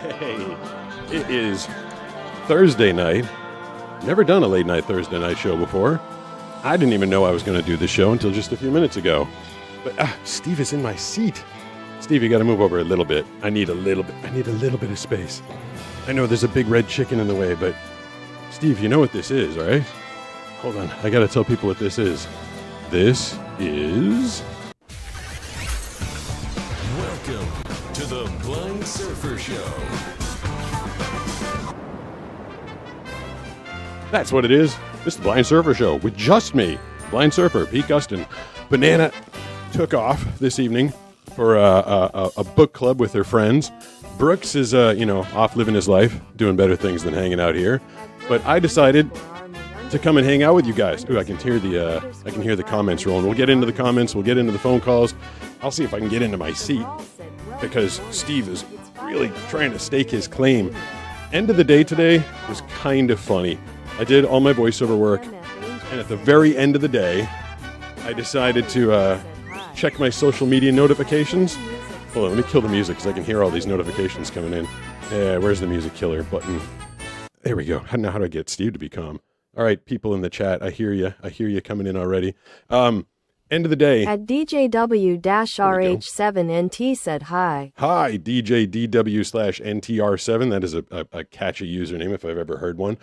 Hey, it is Thursday night. Never done a late night Thursday night show before. I didn't even know I was going to do this show until just a few minutes ago. But Steve is in my seat. Steve, you got to move over a little bit. I need a little bit of space. I know there's a big red chicken in the way, but Steve, you know what this is, right? Hold on. I got to tell people what this is. This is... Welcome to the Blind Surfer Show. That's what it is. This is the Blind Surfer Show with just me, Blind Surfer, Pete Gustin. Banana took off this evening for a book club with her friends. Brooks is, off living his life, doing better things than hanging out here. But I decided to come and hang out with you guys. Ooh, I can hear the comments rolling. We'll get into the comments. We'll get into the phone calls. I'll see if I can get into my seat because Steve is really trying to stake his claim. End of the day today was kind of funny. I did all my voiceover work, and at the very end of the day, I decided to check my social media notifications. Hold on, let me kill the music because I can hear all these notifications coming in. Where's the music killer button? There we go. Now how do I get Steve to be calm? All right, people in the chat, I hear you. I hear you coming in already. End of the day. At DJW-RH7NT said hi. Hi, DJDW/NTR7. That is a catchy username if I've ever heard one.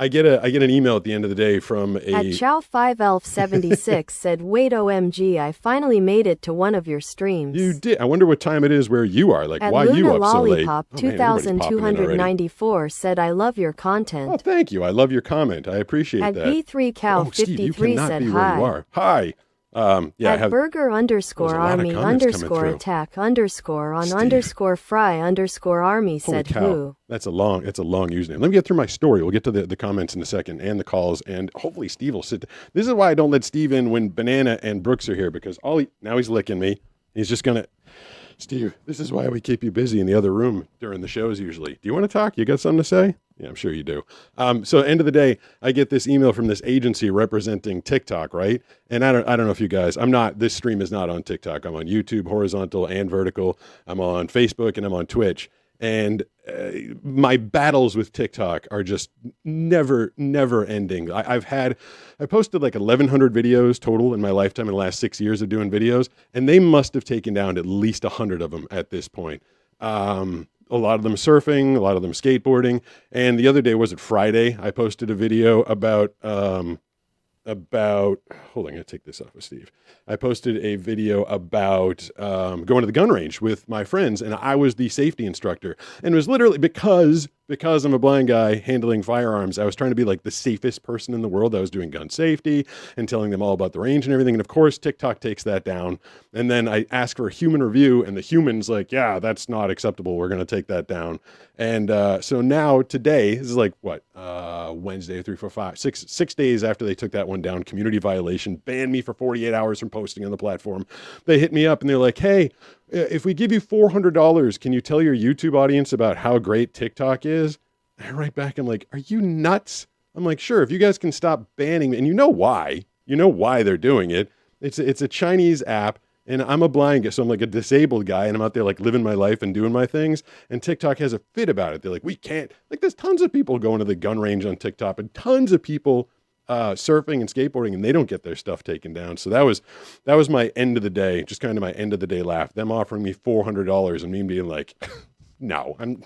I get an email at the end of the day from a... At Chow5Elf76 said, wait OMG, I finally made it to one of your streams. You did. I wonder what time it is where you are. Like, at why Luna you up so late? Lollipop 2294 said, I love your content. Oh, thank you. I love your comment. I appreciate at that. At B3Cow53 said, hi. Hi. At burger_army_attack_on_fry_army said who. It's a long username. Let me get through my story. We'll get to the comments in a second and the calls, and hopefully Steve will sit. This is why I don't let Steve in when Banana and Brooks are here, because now he's licking me. He's just gonna... Steve, this is why we keep you busy in the other room during the shows usually. Do you want to talk? You got something to say? Yeah, I'm sure you do. So end of the day, I get this email from this agency representing TikTok, right? And I don't know if you guys, this stream is not on TikTok. I'm on YouTube, horizontal and vertical. I'm on Facebook and I'm on Twitch. And my battles with TikTok are just never ending. I posted like 1,100 videos total in my lifetime in the last 6 years of doing videos, and they must have taken down at least 100 of them at this point. A lot of them surfing, a lot of them skateboarding. And the other day, was it Friday? I posted a video about, hold on, I'm going to take this off with Steve. I posted a video about going to the gun range with my friends, and I was the safety instructor. And it was literally because I'm a blind guy handling firearms, I was trying to be like the safest person in the world. I was doing gun safety and telling them all about the range and everything. And of course, TikTok takes that down. And then I ask for a human review, and the human's like, yeah, that's not acceptable. We're going to take that down. And so now today, this is like what, Wednesday, 3, 4, 5, 6 days after they took that one down, community violation, banned me for 48 hours from posting on the platform. They hit me up and they're like, hey, if we give you $400, can you tell your YouTube audience about how great TikTok is? And I write back, I'm like, are you nuts? I'm like, sure, if you guys can stop banning me. And you know why they're doing it. It's a Chinese app, and I'm a blind guy, so I'm like a disabled guy, and I'm out there like living my life and doing my things. And TikTok has a fit about it. They're like, we can't, like there's tons of people going to the gun range on TikTok and tons of people surfing and skateboarding, and they don't get their stuff taken down. So that was my end of the day, just kind of my end of the day laugh. Them offering me $400 and me being like, no, I'm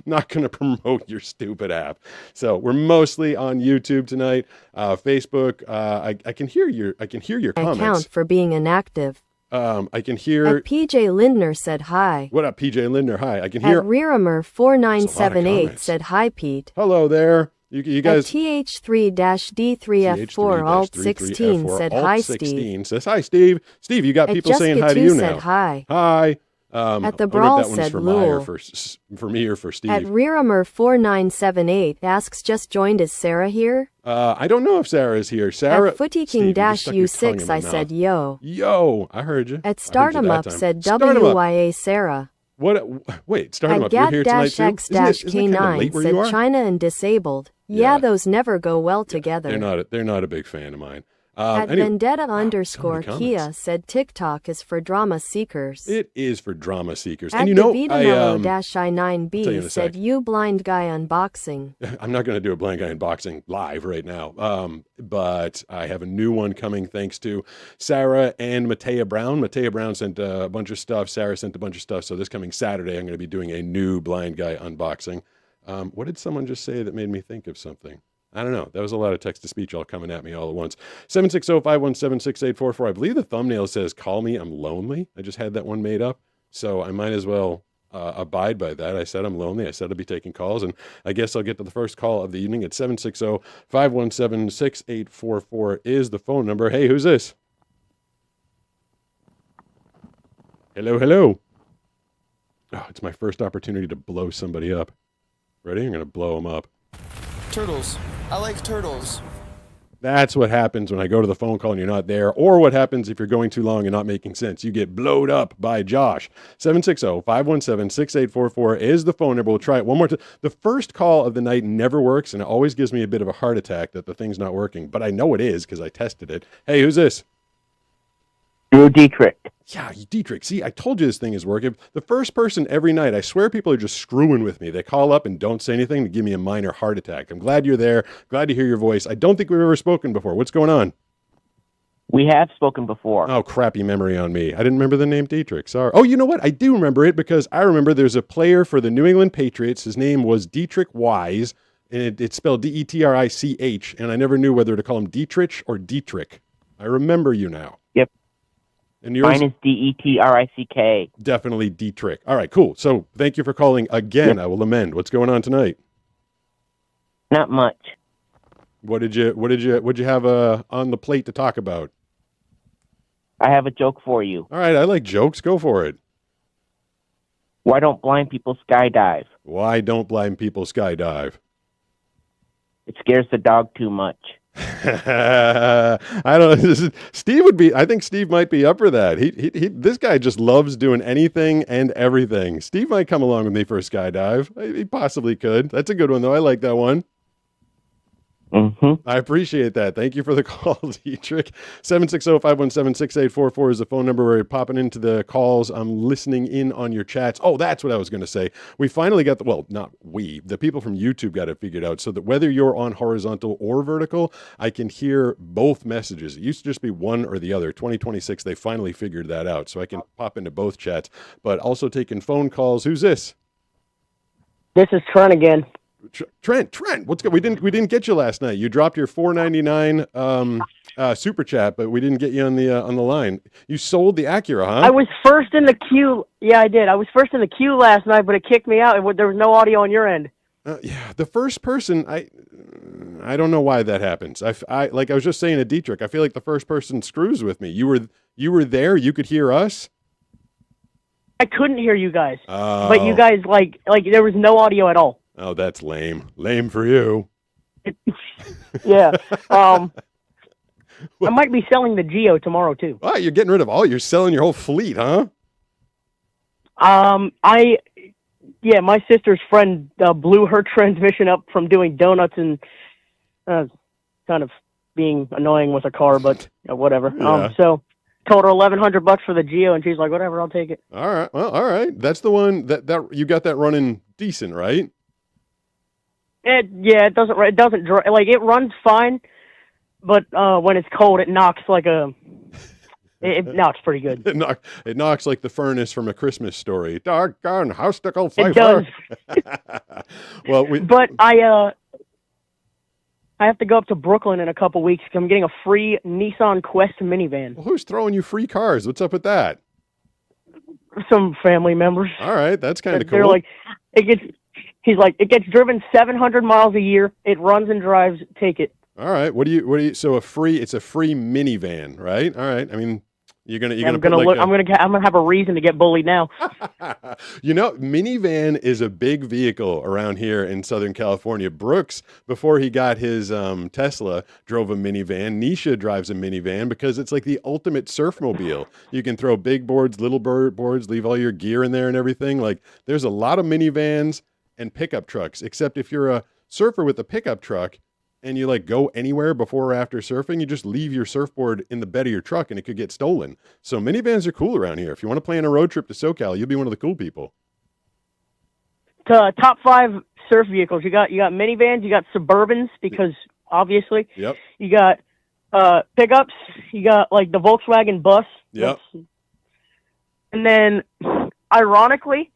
not going to promote your stupid app. So we're mostly on YouTube tonight, Facebook. I can hear your comments. Account for being inactive. I can hear... At PJ Lindner said hi. What up, PJ Lindner? Hi. I can hear... At Rearimer4978 said hi, Pete. Hello there. You guys... At TH3-D3F4 Alt16 said hi, Steve. Says hi, Steve. Steve, you got people saying hi to you now. Said hi. Hi. At the Brawl said Lul. For me or for Steve? At Rearimer4978 asks, just joined, is Sarah here? I don't know if Sarah is here. Sarah. At FootyKing-U6 I said yo. Yo, I heard you. At Stardom Up said WYA Sarah. What? Wait, Stardom Up, you're here tonight too? Gat-X-K9 said China and disabled. Yeah, those never go well together. They're not a big fan of mine. At Anyway, Vendetta so underscore many Kia comments. said TikTok is for drama seekers. It is for drama seekers. At And you know, DeVitaMello-I9B in a said sec. you blind guy unboxing. I'm not going to do a blind guy unboxing live right now, but I have a new one coming thanks to Sarah and Matea Brown. Matea Brown sent a bunch of stuff. Sarah sent a bunch of stuff. So this coming Saturday, I'm going to be doing a new blind guy unboxing. What did someone just say that made me think of something? I don't know. That was a lot of text-to-speech all coming at me all at once. 760-517-6844. I believe the thumbnail says, call me, I'm lonely. I just had that one made up. So I might as well abide by that. I said I'm lonely. I said I'll be taking calls. And I guess I'll get to the first call of the evening at 760-517-6844 is the phone number. Hey, who's this? Hello, hello. Oh, it's my first opportunity to blow somebody up. Ready? I'm going to blow them up. Turtles. I like turtles. That's what happens when I go to the phone call and you're not there, or what happens if you're going too long and not making sense. You get blowed up by Josh. 760-517-6844 is the phone number. We'll try it one more time. The first call of the night never works, and it always gives me a bit of a heart attack that the thing's not working, but I know it is because I tested it. Hey, who's this? Drew Dietrich. Yeah, Dietrich. See, I told you this thing is working. The first person every night, I swear people are just screwing with me. They call up and don't say anything to give me a minor heart attack. I'm glad you're there. Glad to hear your voice. I don't think we've ever spoken before. What's going on? We have spoken before. Oh, crappy memory on me. I didn't remember the name Dietrich. Sorry. Oh, you know what? I do remember it because I remember there's a player for the New England Patriots. His name was Dietrich Wise, and it's spelled D-E-T-R-I-C-H, and I never knew whether to call him Dietrich or Dietrich. I remember you now. Yep. And yours? Mine is Detrick. Definitely Dietrich. All right, cool. So thank you for calling again. Yep. I will amend. What's going on tonight? Not much. What'd you have on the plate to talk about? I have a joke for you. All right, I like jokes. Go for it. Why don't blind people skydive? Why don't blind people skydive? It scares the dog too much. I don't know. Steve would be. I think Steve might be up for that. He. This guy just loves doing anything and everything. Steve might come along with me for a skydive. He possibly could. That's a good one though. I like that one. Mm-hmm. I appreciate that. Thank you for the call, Dietrich. 760-517-6844 is the phone number where you're popping into the calls. I'm listening in on your chats. Oh, that's what I was going to say. We finally got the people from YouTube got it figured out so that whether you're on horizontal or vertical, I can hear both messages. It used to just be one or the other. 2026, they finally figured that out. So I can pop into both chats, but also taking phone calls. Who's this? This is Trent again. Trent, what's good? We didn't get you last night. You dropped your $4.99 super chat, but we didn't get you on the line. You sold the Acura, huh? I was first in the queue. Yeah, I did. I was first in the queue last night, but it kicked me out. There was no audio on your end. Yeah, the first person. I don't know why that happens. I like I was just saying to Dietrich. I feel like the first person screws with me. You were there. You could hear us. I couldn't hear you guys, Oh. but you guys like there was no audio at all. Oh, that's lame. Lame for you. Yeah. I might be selling the Geo tomorrow too. Oh, you're getting rid of all. You're selling your whole fleet, huh? My sister's friend blew her transmission up from doing donuts and kind of being annoying with a car, but whatever. Yeah. So told her $1,100 for the Geo, and she's like, "Whatever, I'll take it." All right. Well, all right. That's the one that you got that running decent, right? It doesn't like it runs fine, but when it's cold, it knocks like it knocks pretty good. It knocks like the furnace from A Christmas Story. Doggone house-stickle It Pfeiffer. does. Well, But I have to go up to Brooklyn in a couple weeks because I'm getting a free Nissan Quest minivan. well, who's throwing you free cars? What's up with that? Some family members. All right, that's kind of They're cool. like, he's like, it gets driven 700 miles a year. It runs and drives. Take it. All right, what do you? So it's a free minivan, right? All right. I mean, you're gonna I'm put gonna like look. I'm gonna have a reason to get bullied now. minivan is a big vehicle around here in Southern California. Brooks, before he got his Tesla, drove a minivan. Nisha drives a minivan because it's like the ultimate surfmobile. You can throw big boards, little boards, leave all your gear in there and everything. Like there's a lot of minivans and pickup trucks, except if you're a surfer with a pickup truck, and you like go anywhere before or after surfing, you just leave your surfboard in the bed of your truck and it could get stolen. So minivans are cool around here. If you want to plan a road trip to SoCal, you'll be one of the cool people. Top 5 surf vehicles. You got minivans, you got Suburbans, because obviously Yep. you got pickups, you got like the Volkswagen bus. Yep. And then, ironically,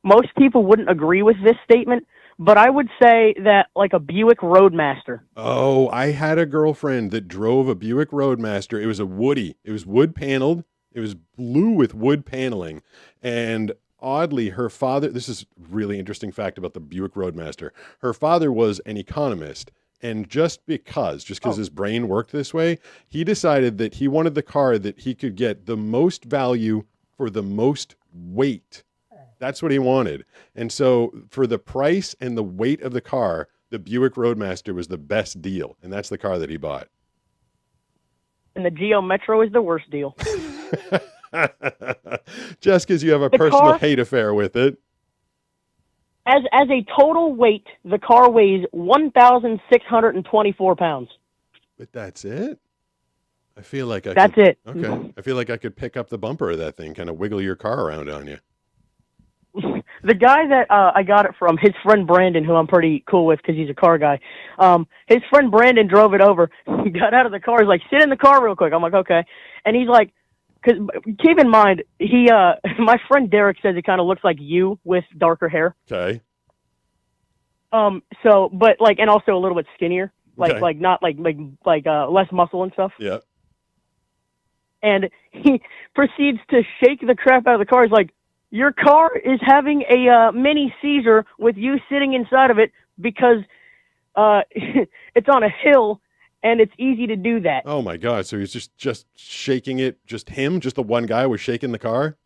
most people wouldn't agree with this statement, but I would say that like a Buick Roadmaster. Oh, I had a girlfriend that drove a Buick Roadmaster. It was a Woody. It was wood paneled. It was blue with wood paneling. And oddly, her father, this is a really interesting fact about the Buick Roadmaster. Her father was an economist. And just because his brain worked this way, he decided that he wanted the car that he could get the most value for the most weight. That's what he wanted. And so for the price and the weight of the car, the Buick Roadmaster was the best deal. And that's the car that he bought. And the Geo Metro is the worst deal. Just because you have a The personal car- hate affair with it. As a total weight, the car weighs 1,624 pounds. But that's it? I feel like I That's could, it. Okay. I feel like I could pick up the bumper of that thing, kind of wiggle your car around on you. The guy that I got it from, his friend Brandon, who I'm pretty cool with because he's a car guy, his friend Brandon drove it over. He got out of the car. He's like, sit in the car real quick. I'm like, okay. And he's like, because keep in mind, my friend Derek says it kind of looks like you with darker hair. Okay. So, but like, and also a little bit skinnier, Okay. like not like less muscle and stuff. Yeah. And he proceeds to shake the crap out of the car. He's like, your car is having a mini seizure with you sitting inside of it because it's on a hill and it's easy to do that. Oh my God. So he's just shaking it. Just the one guy was shaking the car.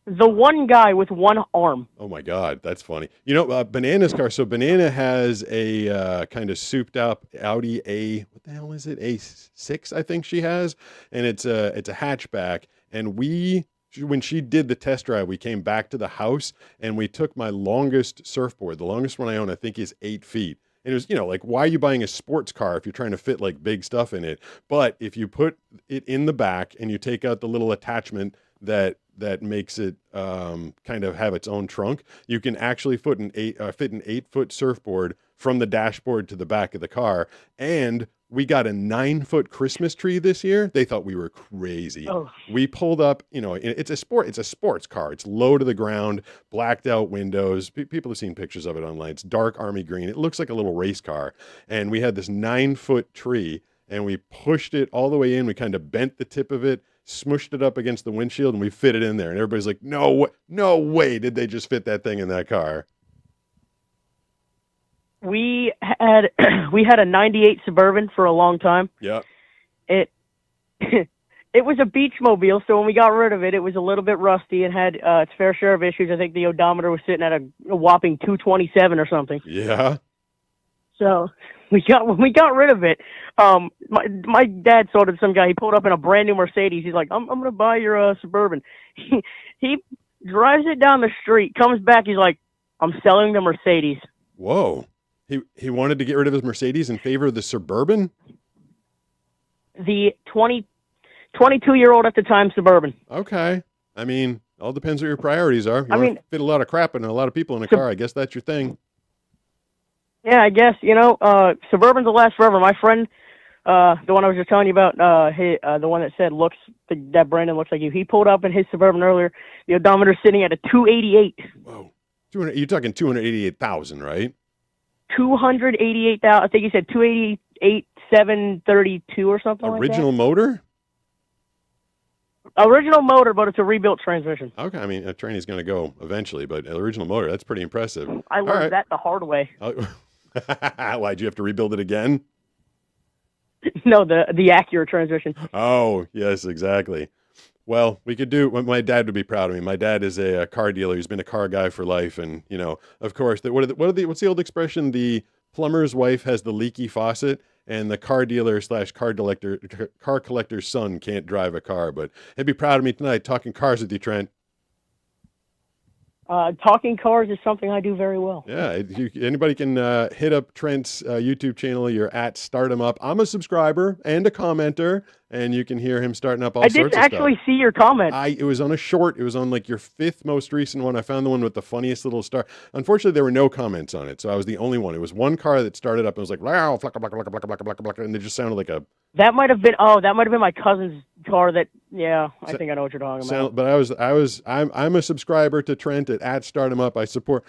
The one guy with one arm. Oh my God. That's funny. You know, Banana's car. So Banana has a kind of souped up Audi what the hell is it? A6, I think she has. And it's a hatchback. And when she did the test drive, we came back to the house and we took my longest surfboard. The longest one I own, I think, is 8 feet. And it was, like, why are you buying a sports car if you're trying to fit like big stuff in it? But if you put it in the back and you take out the little attachment that makes it kind of have its own trunk, you can actually fit an 8-foot surfboard from the dashboard to the back of the car. And we got a 9-foot Christmas tree this year. They thought we were crazy. Oh. We pulled up, it's a sports car. It's low to the ground, blacked out windows. People have seen pictures of it online. It's dark army green. It looks like a little race car. And we had this 9-foot tree and we pushed it all the way in. We kind of bent the tip of it, smushed it up against the windshield, and we fit it in there. And everybody's like, no way did they just fit that thing in that car. We had a 98 Suburban for a long time. Yeah. It was a beach mobile, so when we got rid of it, it was a little bit rusty and had its fair share of issues. I think the odometer was sitting at a whopping 227 or something. Yeah. So when we got rid of it, my dad sold it to some guy. He pulled up in a brand new Mercedes. He's like, I'm gonna buy your Suburban. He drives it down the street, comes back. He's like, I'm selling the Mercedes. Whoa. He wanted to get rid of his Mercedes in favor of the Suburban? The 22-year-old at the time Suburban. Okay. I mean, all depends what your priorities are. You I want mean- to fit a lot of crap in a lot of people in a car. I guess that's your thing. Yeah, I guess, Suburbans will last forever. My friend, the one I was just telling you about, the one that said that Brandon looks like you, he pulled up in his Suburban earlier. The odometer's sitting at a 288. Whoa. You're talking 288,000, right? 288,000. I think he said 288,732 or something Original motor? Original motor, but it's a rebuilt transmission. Okay. I mean, a train is going to go eventually, but an original motor, that's pretty impressive. I All learned right. that the hard way. Why'd you have to rebuild it again? No, the Acura transmission. Oh, yes, exactly. Well, we could do. My dad would be proud of me. My dad is a car dealer. He's been a car guy for life, and of course, what's the old expression? The plumber's wife has the leaky faucet, and the car dealer / car collector's son can't drive a car. But he'd be proud of me tonight talking cars with you, Trent. Talking cars is something I do very well. Yeah, anybody can hit up Trent's YouTube channel. You're at Start 'em Up. I'm a subscriber and a commenter, and you can hear him starting up all I sorts of didn't actually see your comment. It was on a short. It was on like your 5th most recent one. I found the one with the funniest little star. Unfortunately, there were no comments on it, so I was the only one. It was one car that started up and was like, wow, flacka, blacka, blacka, blacka, blacka, blacka, and it just sounded like a. That might have been my cousin's car. That I think I know what you're talking about. But I'm a subscriber to Trent at Start 'em Up. I support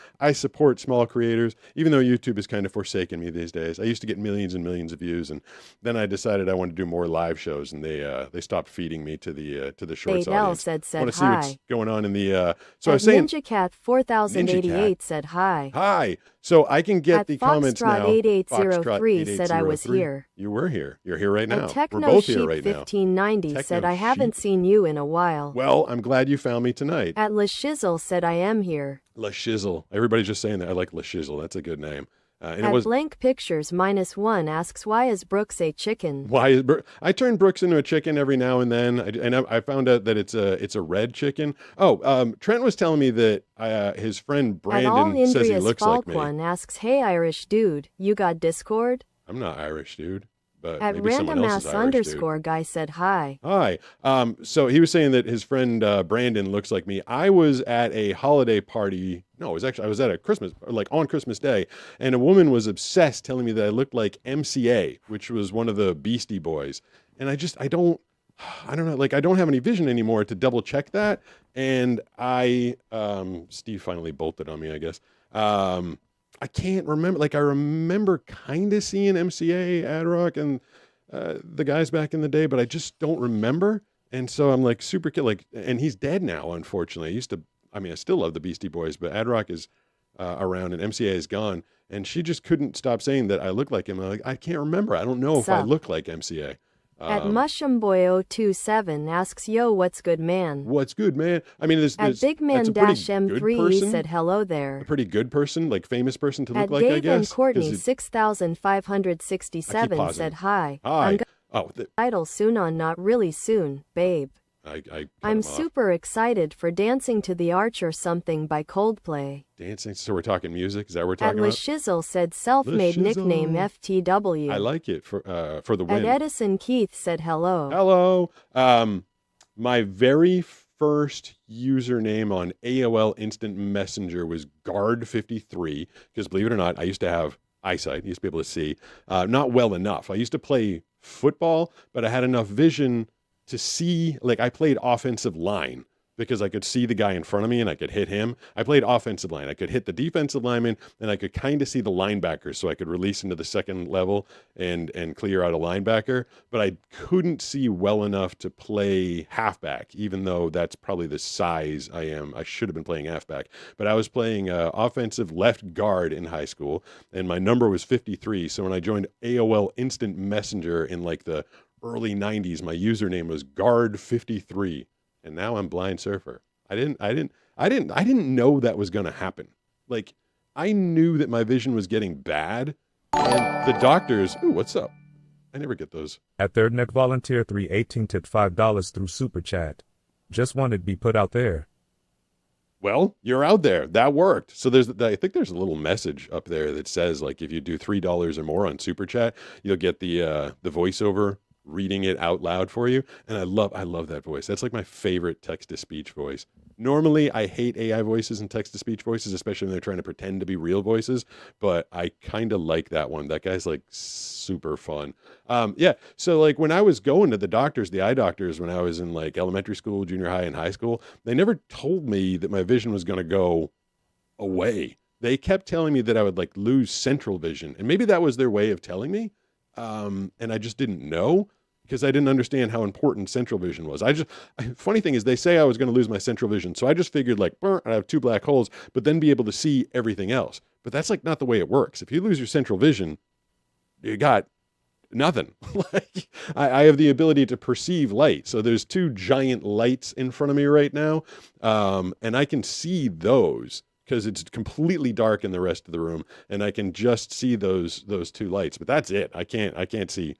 small creators, even though YouTube has kind of forsaken me these days. I used to get millions and millions of views, and then I decided I wanted to do more live shows, and they stopped feeding me to the shorts audience. said I want to see hi. what's going on in the. So I At was saying, Ninja Cat 4088 said hi. hi. So I can get At the comments now. Foxtrot 8803 Foxtrot said I was 8803. here. You were here. You're here right now. And We're Techno both Sheep here right now. 1590 said Techno I haven't Sheep. seen you in a while. Well, I'm glad you found me tonight. At La Shizzle said I am here. La Shizzle. Everybody's just saying that. I like La Shizzle. That's a good name. And At it was. Blank Pictures -1 asks why is Brooks a chicken? Why is I turn Brooks into a chicken every now and then, I found out that it's a red chicken. Oh, Trent was telling me that his friend At All Brandon says he Indrius looks like me. Falkone asks, hey Irish dude, you got Discord? I'm not Irish, dude. But At maybe someone else is random Irish, dude. __ guy said hi. Hi. So he was saying that his friend Brandon looks like me. I was at a holiday party. No, I was at a Christmas, like on Christmas Day, and a woman was obsessed telling me that I looked like MCA, which was one of the Beastie Boys. And I don't know, like I don't have any vision anymore to double check that. And Steve finally bolted on me, I guess. I can't remember. Like I remember kind of seeing MCA, Ad-Rock, and the guys back in the day, but I just don't remember. And so I'm like super kid, like, and he's dead now, unfortunately. I still love the Beastie Boys, but Ad-Rock is around and MCA is gone. And she just couldn't stop saying that I look like him. I'm like, I can't remember. I don't know if I Sup? look like MCA. At Mushroomboy027 asks, yo, what's good, man? What's good, man? I mean, At that's a pretty good Bigman-M3 person. said hello A there. pretty good person, like famous person to look At like, I Dave guess. and Courtney 'cause 6567 pausing. said hi. Hi. I'm Oh, idol soon on not really soon, babe. I cut I'm him off. super excited for Dancing to the Arch or Something by Coldplay. Dancing. So we're talking music. Is that what we're At talking La about? Shizzle said self-made La nickname Shizzle. FTW. I like it for the At win. Edison Keith said hello. Hello. My very first username on AOL Instant Messenger was Guard53 because believe it or not, I used to have eyesight. I used to be able to see. Not well enough. I used to play football, but I had enough vision to see, like I played offensive line because I could see the guy in front of me and I could hit him. I played offensive line. I could hit the defensive lineman and I could kind of see the linebackers so I could release into the second level and clear out a linebacker, but I couldn't see well enough to play halfback, even though that's probably the size I am. I should have been playing halfback, but I was playing offensive left guard in high school and my number was 53. So when I joined AOL Instant Messenger in like the early 90s, my username was Guard53. And now I'm Blind Surfer. I didn't know that was going to happen. Like I knew that my vision was getting bad and the doctors, ooh, what's up? I never get those. At Third Neck Volunteer 318 tipped $5 through Super Chat. Just wanted to be put out there. Well, you're out there. That worked. So I think there's a little message up there that says like if you do $3 or more on Super Chat, you'll get the voiceover reading it out loud for you. And I love that voice. That's like my favorite text-to-speech voice. Normally, I hate AI voices and text-to-speech voices, especially when they're trying to pretend to be real voices. But I kind of like that one. That guy's like super fun. Yeah. So like when I was going to the doctors, the eye doctors, when I was in like elementary school, junior high, and high school, they never told me that my vision was going to go away. They kept telling me that I would like lose central vision. And maybe that was their way of telling me. And I just didn't know because I didn't understand how important central vision was. Funny thing is they say I was going to lose my central vision. So I just figured like, I have 2 black holes, but then be able to see everything else. But that's like not the way it works. If you lose your central vision, you got nothing. Like I have the ability to perceive light. So there's 2 giant lights in front of me right now. And I can see those because it's completely dark in the rest of the room. And I can just see those 2 lights, but that's it. I can't see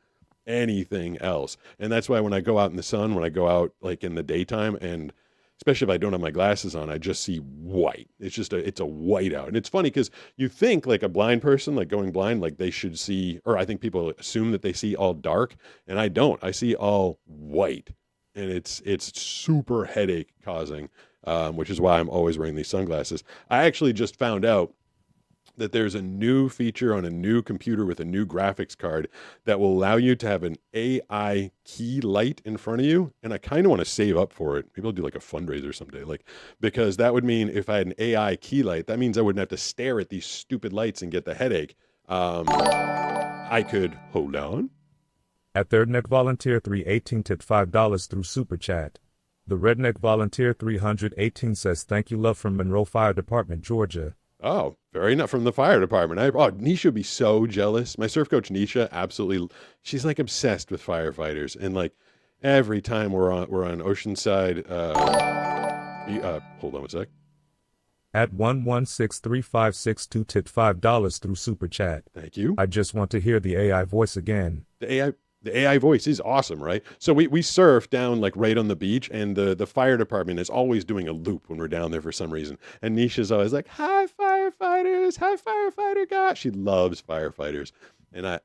anything else. And that's why when I go out in the sun, when I go out like in the daytime and especially if I don't have my glasses on, I just see white. It's a whiteout. And it's funny because you think like a blind person, like going blind, like they should see, or I think people assume that they see all dark, and I don't. I see all white, and it's super headache causing, which is why I'm always wearing these sunglasses. I actually just found out that there's a new feature on a new computer with a new graphics card that will allow you to have an AI key light in front of you. And I kind of want to save up for it. Maybe I'll do like a fundraiser someday, because that would mean if I had an AI key light, that means I wouldn't have to stare at these stupid lights and get the headache. I could hold on. At Thirdneck Volunteer 318 tipped $5 through Super Chat. The Redneck Volunteer 318 says, thank you, love, from Monroe Fire Department, Georgia. Oh, very not from the fire department. Nisha would be so jealous. My surf coach Nisha, absolutely, she's like obsessed with firefighters, and like every time we're on Oceanside. Hold on one sec. At 1163562 tipped $5 through Super Chat. Thank you. I just want to hear the AI voice again. The AI voice is awesome, right? So we surf down like right on the beach, and the fire department is always doing a loop when we're down there for some reason. And Nisha's always like, "Hi firefighters, hi firefighter guy." She loves firefighters, and I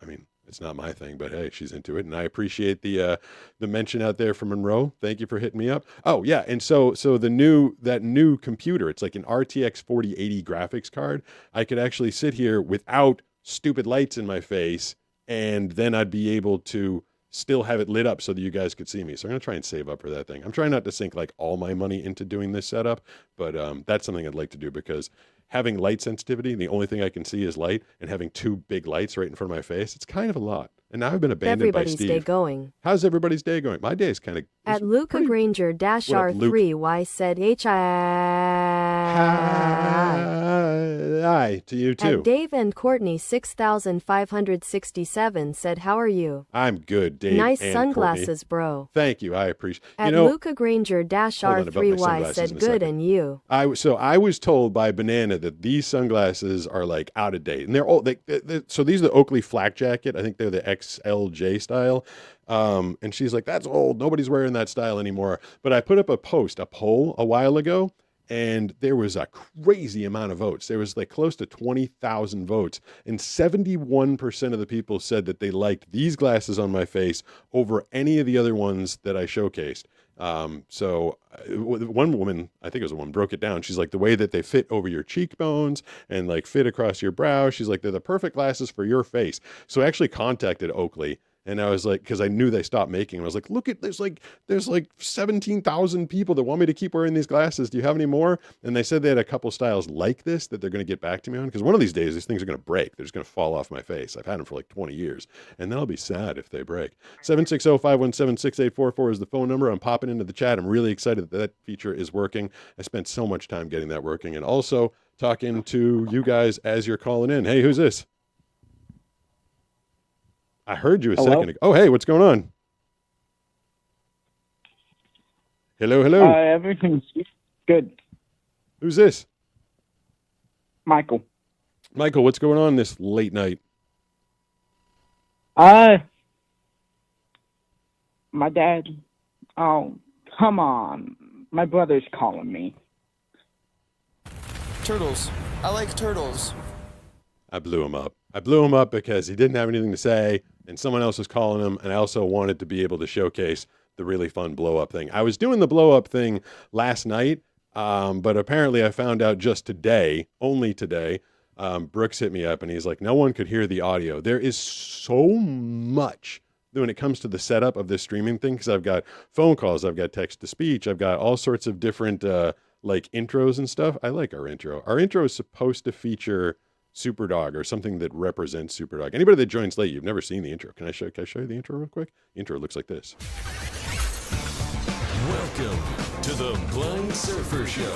mean, it's not my thing, but hey, she's into it, and I appreciate the mention out there from Monroe. Thank you for hitting me up. Oh yeah, and so that new computer, it's like an RTX 4080 graphics card. I could actually sit here without stupid lights in my face, and then I'd be able to still have it lit up so that you guys could see me. So I'm going to try and save up for that thing. I'm trying not to sink like all my money into doing this setup, but that's something I'd like to do, because having light sensitivity, the only thing I can see is light, and having two big lights right in front of my face, it's kind of a lot. And now I've been abandoned by Everybody's Steve. day going. How's everybody's day going? My day is kind of... At Luca Granger dash What up, Luke? R3Y said Hi to you too. At Dave and Courtney 6567 said, how are you? I'm good, Dave. Nice and sunglasses, bro. Thank you. I appreciate. At Luca Granger dash hold on about my R3Y sunglasses said, in a good, second. and you? I was told by Banana that these sunglasses are like out of date, and they're old. So these are the Oakley flak jacket. I think they're the XLJ style. And she's like, that's old. Nobody's wearing that style anymore. But I put up a poll a while ago, and there was a crazy amount of votes. There was like close to 20,000 votes, and 71% of the people said that they liked these glasses on my face over any of the other ones that I showcased. So one woman, I think it was a woman, broke it down. She's like, the way that they fit over your cheekbones and like fit across your brow, she's like, they're the perfect glasses for your face. So I actually contacted Oakley, and I was like, because I knew they stopped making them. I was like, look at, there's like 17,000 people that want me to keep wearing these glasses. Do you have any more? And they said they had a couple styles like this that they're going to get back to me on, because one of these days these things are going to break. They're just going to fall off my face. I've had them for like 20 years, and then I'll be sad if they break. 760-517-6844 is the phone number. I'm popping into the chat. I'm really excited that feature is working. I spent so much time getting that working, and also talking to you guys as you're calling in. Hey, who's this? I heard you a second ago. Oh, hey, what's going on? Hello. Everything's good. Who's this? Michael. Michael, what's going on this late night? My dad. Oh, come on. My brother's calling me. Turtles. I like turtles. I blew him up. I blew him up because he didn't have anything to say, and someone else was calling him, and I also wanted to be able to showcase the really fun blow-up thing. I was doing the blow-up thing last night, but apparently I found out just today, only today, Brooks hit me up, and he's like, no one could hear the audio. There is so much when it comes to the setup of this streaming thing, because I've got phone calls, I've got text-to-speech, I've got all sorts of different like intros and stuff. I like our intro. Our intro is supposed to feature Superdog or something that represents Superdog. Anybody that joins late, you've never seen the intro. Can I show you the intro real quick? The intro looks like this. Welcome to the Blind Surfer Show.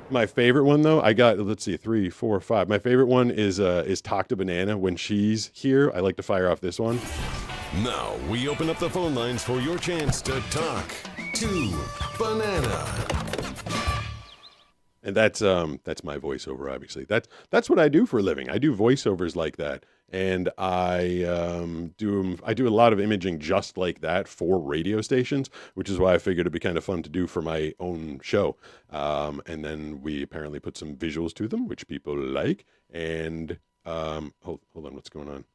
My favorite one though, I got, let's see, 3, 4, 5. My favorite one is Talk to Banana when she's here. I like to fire off this one. Now we open up the phone lines for your chance to talk to Banana. And that's my voiceover, obviously. That's what I do for a living. I do voiceovers like that. and I do a lot of imaging just like that for radio stations, which is why I figured it'd be kind of fun to do for my own show. And then we apparently put some visuals to them, which people like. And hold on, what's going on?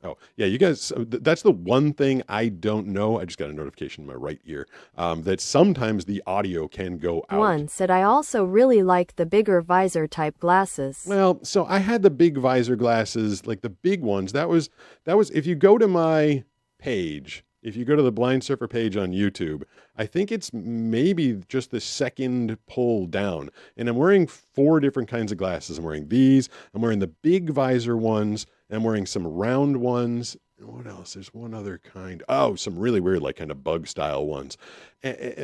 Oh, yeah, you guys, that's the one thing I don't know. I just got a notification in my right ear that sometimes the audio can go out. One said, I also really like the bigger visor type glasses. Well, so I had the big visor glasses, like the big ones. That was if you go to my page, if you go to the Blind Surfer page on YouTube, I think it's maybe just the second pull down. And I'm wearing 4 different kinds of glasses. I'm wearing these, I'm wearing the big visor ones, I'm wearing some round ones. What else? There's one other kind. Oh, some really weird, like kind of bug style ones.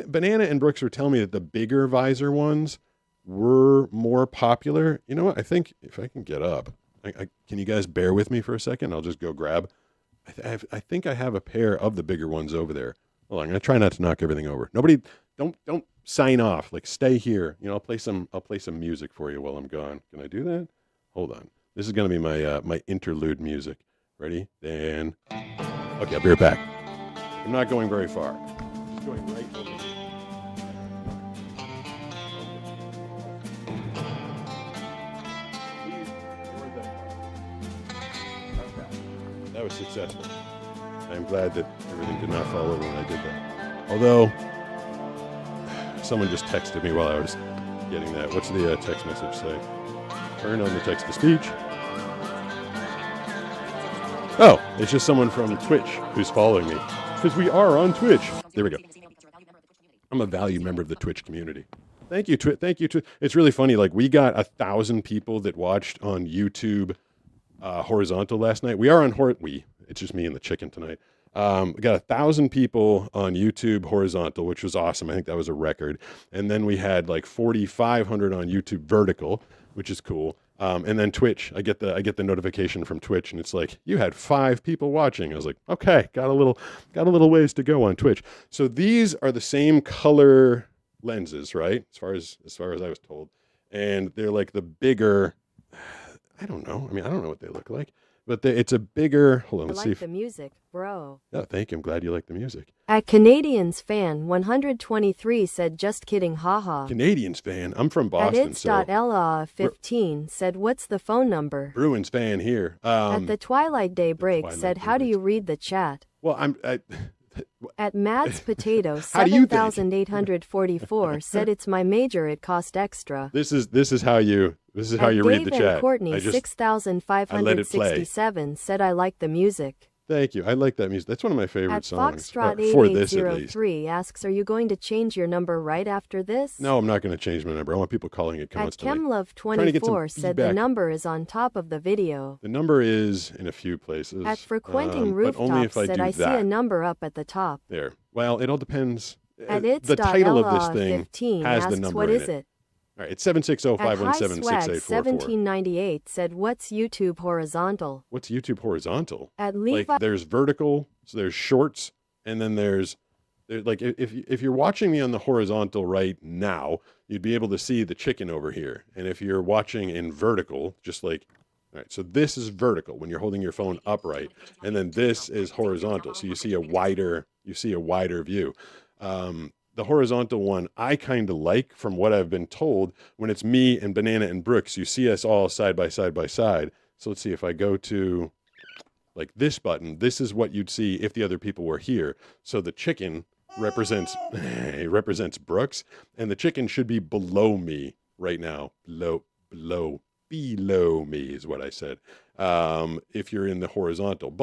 Banana and Brooks were telling me that the bigger visor ones were more popular. You know what? I think if I can get up, can you guys bear with me for a second? I'll just go grab. I think I have a pair of the bigger ones over there. Hold on, I'm gonna try not to knock everything over. Nobody, don't sign off. Like, stay here. You know, I'll play some music for you while I'm gone. Can I do that? Hold on. This is gonna be my my interlude music. Ready? Dan. Okay, I'll be right back. I'm not going very far. I'm just going right over here. That was successful. I'm glad that everything did not fall over when I did that. Although, someone just texted me while I was getting that. What's the text message say? Turn on the text-to-speech. Oh, it's just someone from Twitch who's following me. Because we are on Twitch. There we go. I'm a valued member of the Twitch community. Thank you, Twitch. Thank you, Twitch. It's really funny. Like, we got 1,000 people that watched on YouTube horizontal last night. We are on it's just me and the chicken tonight. We got 1,000 people on YouTube horizontal, which was awesome. I think that was a record. And then we had like 4,500 on YouTube vertical, which is cool. And then Twitch, I get the notification from Twitch, and it's like, you had 5 people watching. I was like, okay, got a little ways to go on Twitch. So these are the same color lenses, right? As far as I was told, and they're like the bigger. I don't know. I mean, I don't know what they look like, but it's a bigger. Hold on, let's see. The music, bro. Oh, thank you. I'm glad you like the music. At Canadians fan 123 said, just kidding, haha. Canadians fan. I'm from Boston. At it's.ella15 said, what's the phone number? Bruins fan here. At the Twilight Day Break said, how do you read the chat? Well, At Mads Potato How do you think? 7844 said, it's my major, it cost extra. This is how you read the chat. Courtney I let it play. 6567 said, I like the music. Thank you. I like that music. That's one of my favorite At songs. Foxtrot For this, at least. 8803 asks, are you going to change your number right after this? No, I'm not going to change my number. I want people calling it constantly. At Chemlove24 said the number is on top of the video. The number is in a few places. At Frequenting but only if Rooftops said, I that. see a number up at the top. There. Well, it all depends. At The title of this thing 15 has asks, the number what in is it? All right, it's 760-517-6844. 1798 said, what's YouTube horizontal? What's YouTube horizontal? At Levi Like, there's vertical, so there's shorts, and then there's like, if you're watching me on the horizontal right now, you'd be able to see the chicken over here. And if you're watching in vertical, just like, all right, so this is vertical when you're holding your phone upright, and then this is horizontal. So you see a wider view. The horizontal one I kind of like, from what I've been told, when it's me and Banana and Brooks, you see us all side by side by side. So let's see, if I go to like this button, this is what you'd see if the other people were here. So the chicken represents Brooks, and the chicken should be below me right now. Below me is what I said. If you're in the horizontal,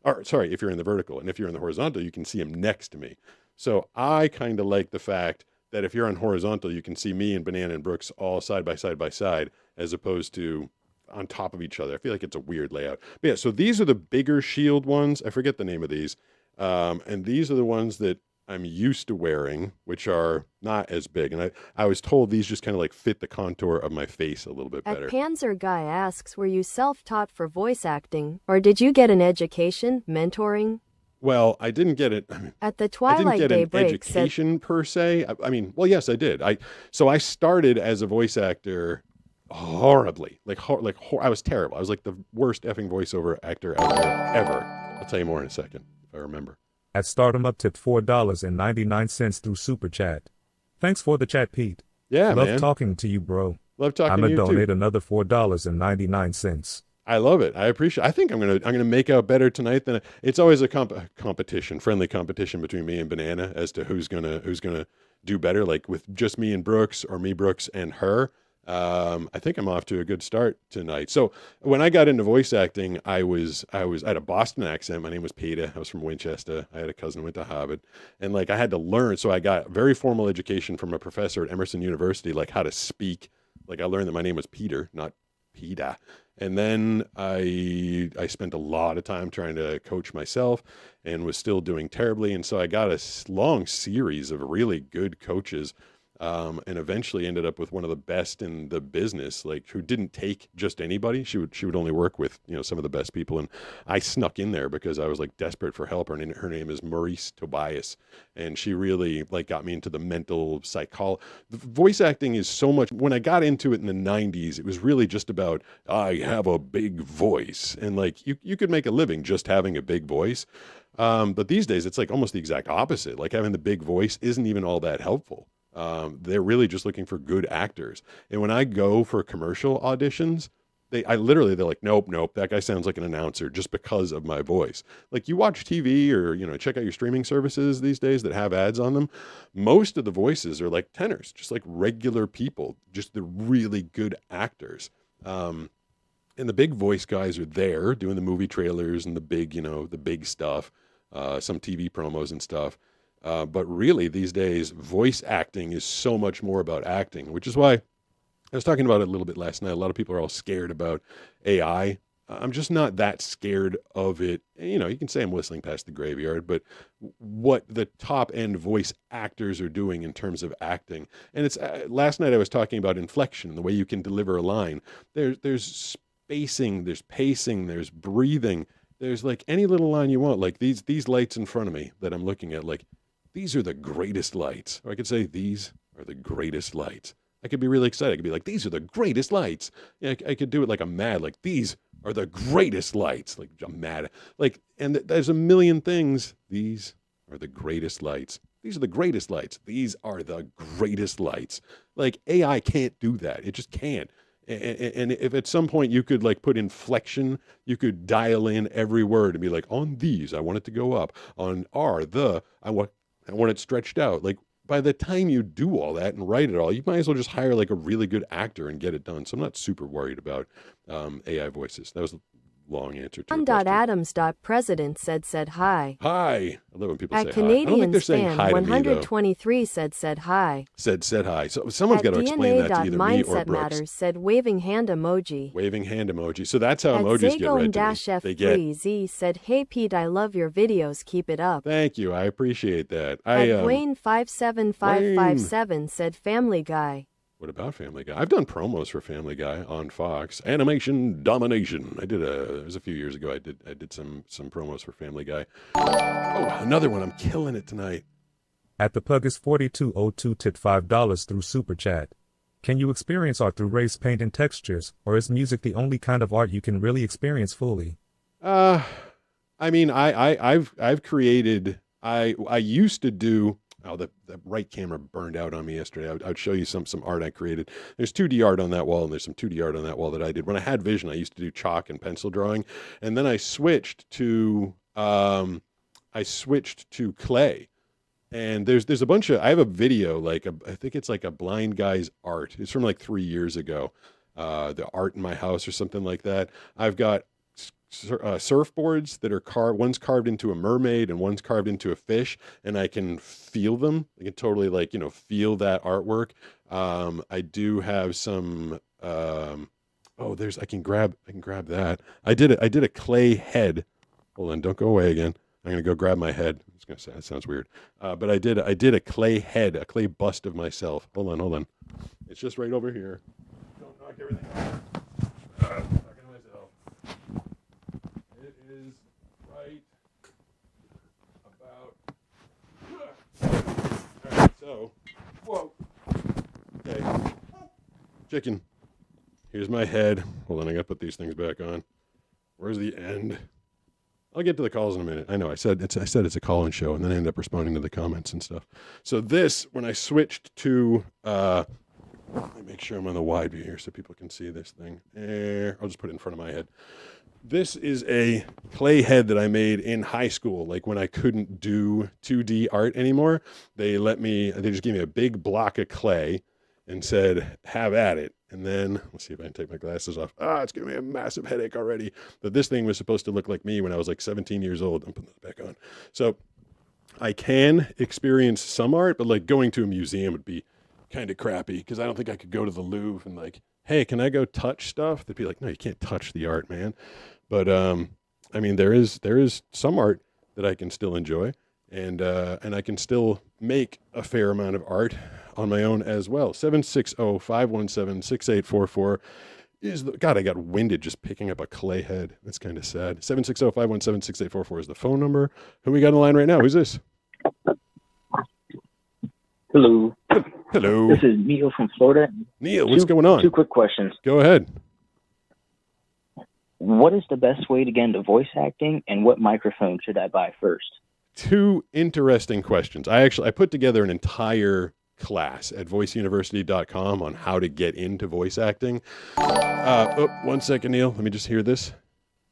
if you're in the vertical, and if you're in the horizontal, you can see him next to me. So I kind of like the fact that if you're on horizontal, you can see me and Banana and Brooks all side by side, as opposed to on top of each other. I feel like it's a weird layout. But yeah, so these are the bigger shield ones. I forget the name of these. And these are the ones that I'm used to wearing, which are not as big. And I was told these just kind of like fit the contour of my face a little bit better. At Panzer Guy asks, were you self-taught for voice acting, or did you get an education, mentoring? Well, I didn't get it. At the Twilight Day Break education per se. I mean, well, yes, I did. So I started as a voice actor horribly. I was terrible. I was like the worst effing voiceover actor out there ever. I'll tell you more in a second if I remember. At Stardom Up tipped $4.99 through Super Chat. Thanks for the chat, Pete. Yeah, Love man. talking to you, bro. Love talking I'm to gonna you donate too. another $4.99. I love it. I appreciate. I think I'm gonna make out better tonight than it's always a competition, friendly competition between me and Banana as to who's gonna do better. Like with just me and Brooks, or me, Brooks, and her. I think I'm off to a good start tonight. So when I got into voice acting, I had a Boston accent. My name was Peter. I was from Winchester. I had a cousin who went to Harvard, and like I had to learn. So I got very formal education from a professor at Emerson University, like how to speak. Like I learned that my name was Peter, not Peter. And then I spent a lot of time trying to coach myself and was still doing terribly. And so I got a long series of really good coaches, and eventually ended up with one of the best in the business, like who didn't take just anybody. She would only work with, some of the best people. And I snuck in there because I was like desperate for help. Her name is Maurice Tobias. And she really like got me into the mental psychology. Voice acting is so much. When I got into it in the 90s, it was really just about, I have a big voice. And like you could make a living just having a big voice. But these days it's like almost the exact opposite. Like having the big voice isn't even all that helpful. They're really just looking for good actors. And when I go for commercial auditions, they're like, nope, that guy sounds like an announcer just because of my voice. Like you watch TV or, check out your streaming services these days that have ads on them. Most of the voices are like tenors, just like regular people, just the really good actors. And the big voice guys are there doing the movie trailers and the big, the big stuff, some TV promos and stuff. But really, these days, voice acting is so much more about acting, which is why I was talking about it a little bit last night. A lot of people are all scared about AI. I'm just not that scared of it. You can say I'm whistling past the graveyard, but what the top end voice actors are doing in terms of acting. And it's last night I was talking about inflection, the way you can deliver a line. There's spacing, there's pacing, there's breathing. There's like any little line you want, like these lights in front of me that I'm looking at, like, these are the greatest lights. Or I could say, these are the greatest lights. I could be really excited. I could be like, these are the greatest lights. Yeah, I could do it like I'm mad. Like, these are the greatest lights. Like, I'm mad. Like, and there's a million things. These are the greatest lights. These are the greatest lights. These are the greatest lights. Like, AI can't do that. It just can't. And if at some point you could like put inflection, you could dial in every word and be like, on these, I want it to go up. On I want it stretched out. Like by the time you do all that and write it all, you might as well just hire like a really good actor and get it done. So I'm not super worried about AI voices. That was a long answer to your question. John.Adams.President said hi. Hi. I love when people At say hi. I don't think Canadian they're saying Span hi to me, though. 123 said hi. Said hi. So someone's At got to explain that to either me or DNA.Mindset Brooks. Matters said waving hand emoji. Waving hand emoji. So that's how At emojis get read to me. They get. Zagone-F3Z said, hey Pete, I love your videos, keep it up. Thank you. I appreciate that. At Wayne57557 said Family Guy. What about Family Guy? I've done promos for Family Guy on Fox. Animation Domination. It was a few years ago. I did some promos for Family Guy. Oh, another one. I'm killing it tonight. At the Puggus 4202 tipped $5 through Super Chat. Can you experience art through race, paint, and textures, or is music the only kind of art you can really experience fully? I mean, I've created. I used to do. Oh, the right camera burned out on me yesterday. I would show you some art I created. There's 2D art on that wall, and there's some 2D art on that wall that I did. When I had vision, I used to do chalk and pencil drawing, and then I switched to clay. And there's a bunch of. I have a video I think it's like a blind guy's art. It's from like 3 years ago. The art in my house or something like that. I've got surfboards that are one's carved into a mermaid and one's carved into a fish, and I can feel them. I can totally feel that artwork. I do have some I can grab that. I did a clay head. Hold on, don't go away again. I'm gonna go grab my head. I was gonna say that sounds weird. But I did a clay head, a clay bust of myself. Hold on. It's just right over here. Don't knock everything over. Talking to myself. It is right about. All right, so, whoa. Okay. Chicken. Here's my head. Hold on, I gotta put these things back on. Where's the end? I'll get to the calls in a minute. I know I said it's a call-in show, and then I end up responding to the comments and stuff. So this, when I switched to, let me make sure I'm on the wide view here so people can see this thing. I'll just put it in front of my head. This is a clay head that I made in high school. Like when I couldn't do 2D art anymore, they just gave me a big block of clay and said, have at it. And then, let's see if I can take my glasses off. It's giving me a massive headache already. But this thing was supposed to look like me when I was like 17 years old. I'm putting that back on. So I can experience some art, but like going to a museum would be kind of crappy because I don't think I could go to the Louvre and like, hey, can I go touch stuff? They'd be like, no, you can't touch the art, man. But I mean, there is some art that I can still enjoy, and I can still make a fair amount of art on my own as well. 760-517-6844 is the, God, I got winded just picking up a clay head. That's kind of sad. 760-517-6844 is the phone number. Who we got on the line right now? Who's this? Hello. Hello. This is Neil from Florida. Neil, what's going on? Two quick questions. Go ahead. What is the best way to get into voice acting, and what microphone should I buy first? Two interesting questions. I put together an entire class at voiceuniversity.com on how to get into voice acting. 1 second, Neil. Let me just hear this.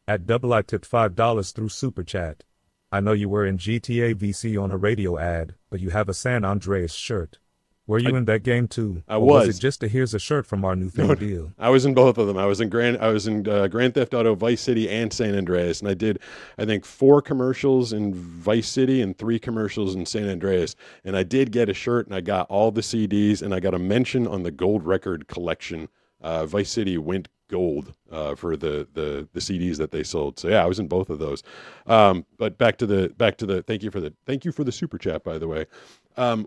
At Double, I tipped $5 through Super Chat. I know you were in GTA VC on a radio ad, but you have a San Andreas shirt. Were you in that game too? I or was. Was it just a here's a shirt from our new thing deal? I was in both of them. I was in Grand Theft Auto Vice City and San Andreas, and I did, I think, 4 commercials in Vice City and 3 commercials in San Andreas. And I did get a shirt, and I got all the CDs, and I got a mention on the gold record collection. Vice City went gold for the CDs that they sold. So yeah, I was in both of those. But back to the thank you for the super chat, by the way.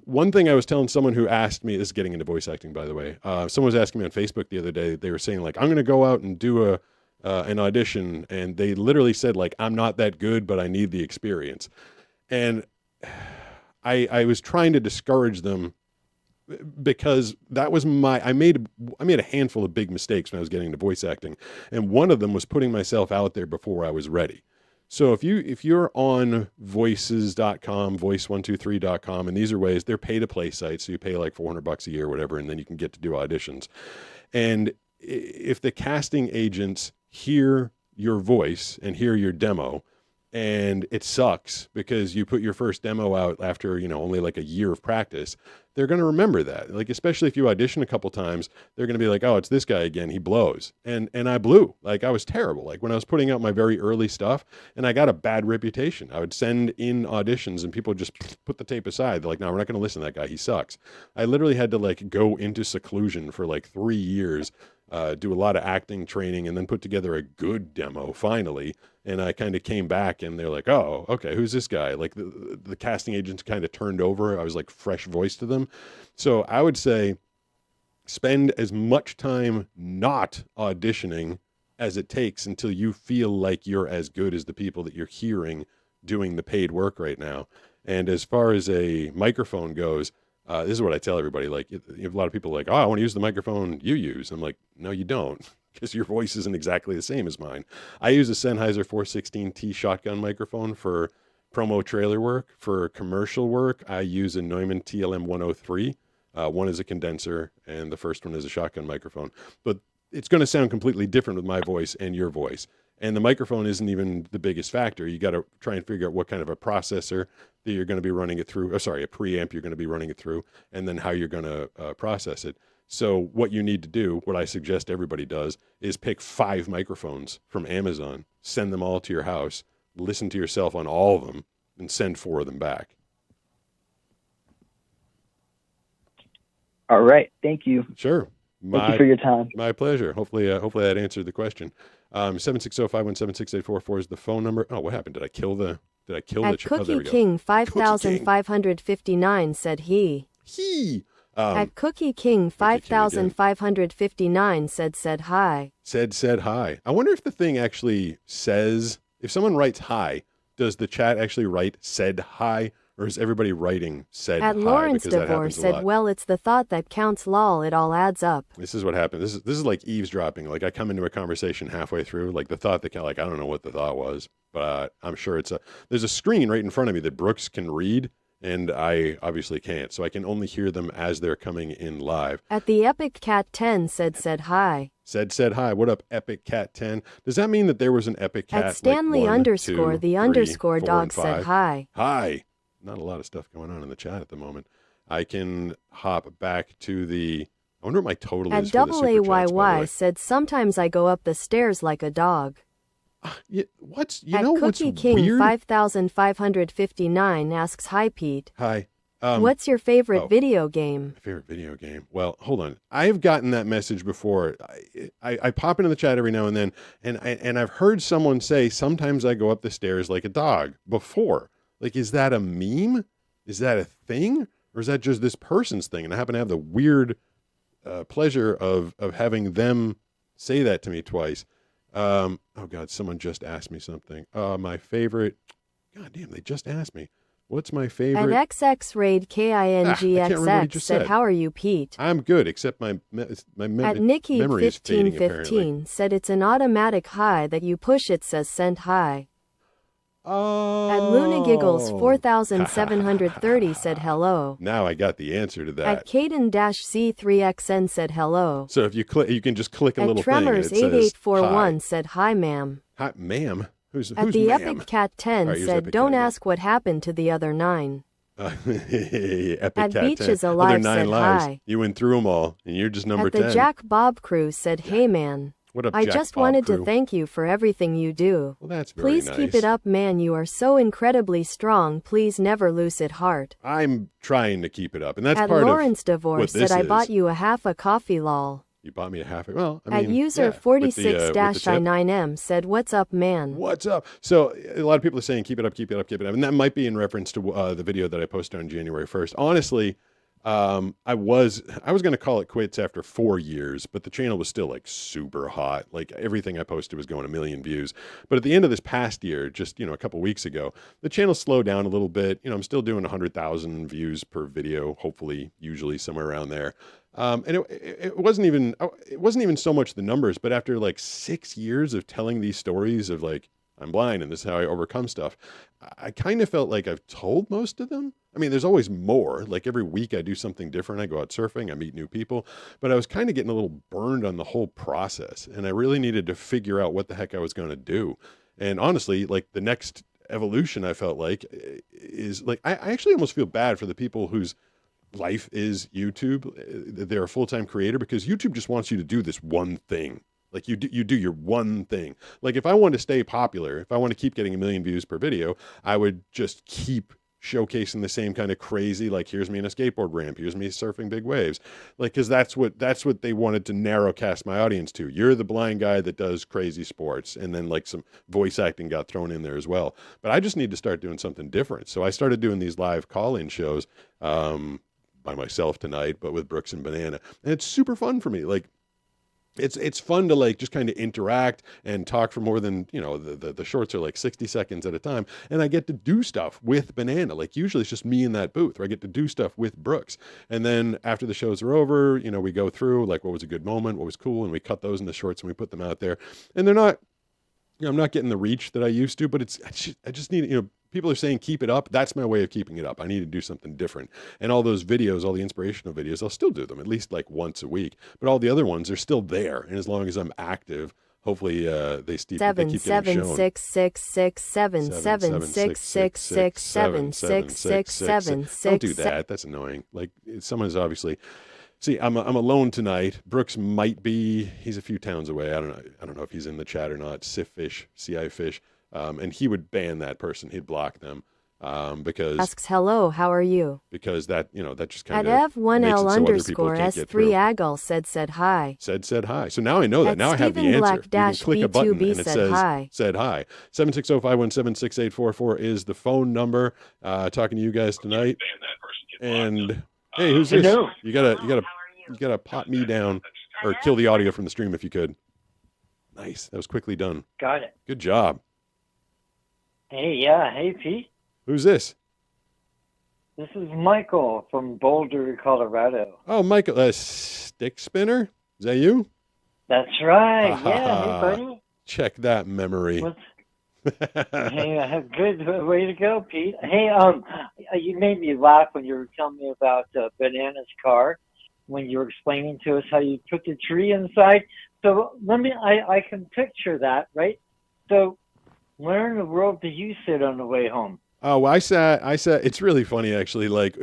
One thing I was telling someone who asked me, this is getting into voice acting, by the way. Someone was asking me on Facebook the other day. They were saying like, I'm going to go out and do an audition, and they literally said like, I'm not that good, but I need the experience. And I was trying to discourage them because that was I made a handful of big mistakes when I was getting into voice acting, and one of them was putting myself out there before I was ready. So if you're on voices.com, voice123.com, and these are ways, they're pay to play sites, so you pay like $400 a year or whatever, and then you can get to do auditions. And if the casting agents hear your voice and hear your demo, and it sucks because you put your first demo out after, only like a year of practice, they're going to remember that. Like, especially if you audition a couple times, they're going to be like, oh, it's this guy again. He blows. And I blew. Like, I was terrible. Like, when I was putting out my very early stuff, and I got a bad reputation. I would send in auditions and people would just put the tape aside. They're like, no, we're not going to listen to that guy. He sucks. I literally had to like go into seclusion for like 3 years, do a lot of acting training, and then put together a good demo finally. And I kind of came back and they're like, oh, okay, who's this guy? Like the casting agents kind of turned over. I was like fresh voice to them. So I would say spend as much time not auditioning as it takes until you feel like you're as good as the people that you're hearing doing the paid work right now. And as far as a microphone goes, this is what I tell everybody. Like, a lot of people are like, oh, I want to use the microphone you use. I'm like, no, you don't, because your voice isn't exactly the same as mine. I use a Sennheiser 416T shotgun microphone for promo trailer work. For commercial work, I use a Neumann TLM 103. One is a condenser, and the first one is a shotgun microphone. But it's going to sound completely different with my voice and your voice. And the microphone isn't even the biggest factor. You got to try and figure out what kind of a processor that you're going to be running it through. A preamp you're going to be running it through, and then how you're going to process it. So what you need to do, what I suggest everybody does, is pick 5 microphones from Amazon, send them all to your house, listen to yourself on all of them, and send 4 of them back. All right. Thank you. Sure. Thank you for your time. My pleasure. Hopefully that answered the question. 760-517-6844 is the phone number. Oh, what happened? Did I kill the At there Cookie we go. King 5559 said he. At Cookie King 5559 said hi. Said hi. I wonder if the thing actually says, if someone writes hi, does the chat actually write said hi, or is everybody writing said At hi? Lawrence Because that DeVore happens a said, lot. well, it's the thought that counts, lol, it all adds up. This is what happened. This is like eavesdropping. Like I come into a conversation halfway through, like the thought that like I don't know what the thought was, but I'm sure there's a screen right in front of me that Brooks can read, and I obviously can't. So I can only hear them as they're coming in live. At the Epic Cat 10 said hi. Said hi. What up, Epic Cat 10? Does that mean that there was an Epic Cat? At Stanley like 1, underscore 2, the 3, underscore 4, dog and said 5? hi. Hi. Not a lot of stuff going on in the chat at the moment. I can hop back to the. I wonder what my total At is for the super chats, by the way. AAYY said, sometimes I go up the stairs like a dog. Yeah, At what's Cookie King weird? 5559 asks, hi Pete. Hi. What's your favorite oh. video game? My favorite video game. Well, hold on. I've gotten that message before. I pop into the chat every now and then, and I've heard someone say, sometimes I go up the stairs like a dog before. Like, is that a meme? Is that a thing? Or is that just this person's thing? And I happen to have the weird pleasure of having them say that to me twice. Oh, God, someone just asked me something. My favorite. God damn, they just asked me. What's my favorite? At XXRaid KINGXX said, how are you, Pete? I'm good, except my At memory is fading, apparently. Nikki1515 said, it's an automatic hi that you push, it says send hi. Oh. At Luna Giggles 4730 said hello. Now I got the answer to that. At Caden-C3XN said hello. So if you click, you can just click a At little thing. And it says, Tremors8841 hi. said hi, ma'am. Hi, ma'am. Who's At the ma'am? Epic Cat 10 All right, here's said, Epic don't Cat ask what happened to the other 9. Epic At Cat Beaches 10. Alive Other 9 said lives. hi. You went through them all, and you're just number At the 10. Jack Bob Crew said, hey man. What up, I Jack just Bob wanted Crew? to thank you for everything you do. Well, that's very Please nice. keep it up, man. You are so incredibly strong. Please never lose it heart. I'm trying to keep it up, and that's At part Lawrence of DeVore what said, this I is. bought you a half a coffee, lol. You bought me a half. Well, I mean, At user yeah, with the, with the tip. 46-I9M said, what's up, man? What's up? So a lot of people are saying, keep it up, keep it up, keep it up. And that might be in reference to the video that I posted on January 1st. Honestly, I was going to call it quits after 4 years, but the channel was still like super hot. Like everything I posted was going 1 million views. But at the end of this past year, just, a couple weeks ago, the channel slowed down a little bit. I'm still doing 100,000 views per video, hopefully, usually somewhere around there. And it wasn't even so much the numbers, but after like 6 years of telling these stories of like, I'm blind and this is how I overcome stuff, I kind of felt like I've told most of them. I mean, there's always more. Like every week I do something different. I go out surfing, I meet new people, but I was kind of getting a little burned on the whole process. And I really needed to figure out what the heck I was going to do. And honestly, like the next evolution I felt like is like, I actually almost feel bad for the people whose life is YouTube. They're a full-time creator because YouTube just wants you to do this one thing. Like you do your one thing. Like if I want to stay popular, if I want to keep getting 1 million views per video, I would just keep showcasing the same kind of crazy, like here's me in a skateboard ramp, here's me surfing big waves. Like, cause that's what they wanted to narrow cast my audience to. You're the blind guy that does crazy sports. And then like some voice acting got thrown in there as well. But I just need to start doing something different. So I started doing these live call-in shows, by myself tonight, but with Brooks and Banana. And it's super fun for me. Like, it's fun to like just kind of interact and talk for more than, the shorts are like 60 seconds at a time. And I get to do stuff with Banana. Like usually it's just me in that booth where I get to do stuff with Brooks. And then after the shows are over, we go through like what was a good moment, what was cool. And we cut those into shorts and we put them out there. And they're not, I'm not getting the reach that I used to, but I just need, people are saying, keep it up. That's my way of keeping it up. I need to do something different. And all those videos, all the inspirational videos, I'll still do them at least like once a week. But all the other ones are still there. And as long as I'm active, hopefully they keep getting shown. 776667676667666. Don't do that. That's annoying. Like someone is obviously. See, I'm alone tonight. Brooks might be. He's a few towns away. I don't know if he's in the chat or not. Sif Fish, CI Fish. And he would ban that person. He'd block them because asks hello, how are you? Because that that just kind of at F1L_S3Agal said hi. Said hi. So now I know that. At Now I have the Stephen answer. You can click a button Black-B2B and it said says hi. said hi. 760-517-6844 is the phone number. Talking to you guys tonight. And hey, who's this? Hello. You gotta pot me down or kill the audio from the stream if you could. Nice. That was quickly done. Got it. Good job. Hey, yeah. Hey, Pete. Who's this? This is Michael from Boulder, Colorado. Oh, Michael, Stick Spinner? Is that you? That's right. Ah, Yeah, hey, buddy. check that memory. Hey, good way to go, Pete. Hey, you made me laugh when you were telling me about Banana's car, when you were explaining to us how you put the tree inside. So I can picture that, right? So where in the world do you sit on the way home? Oh, I sat. It's really funny actually. Like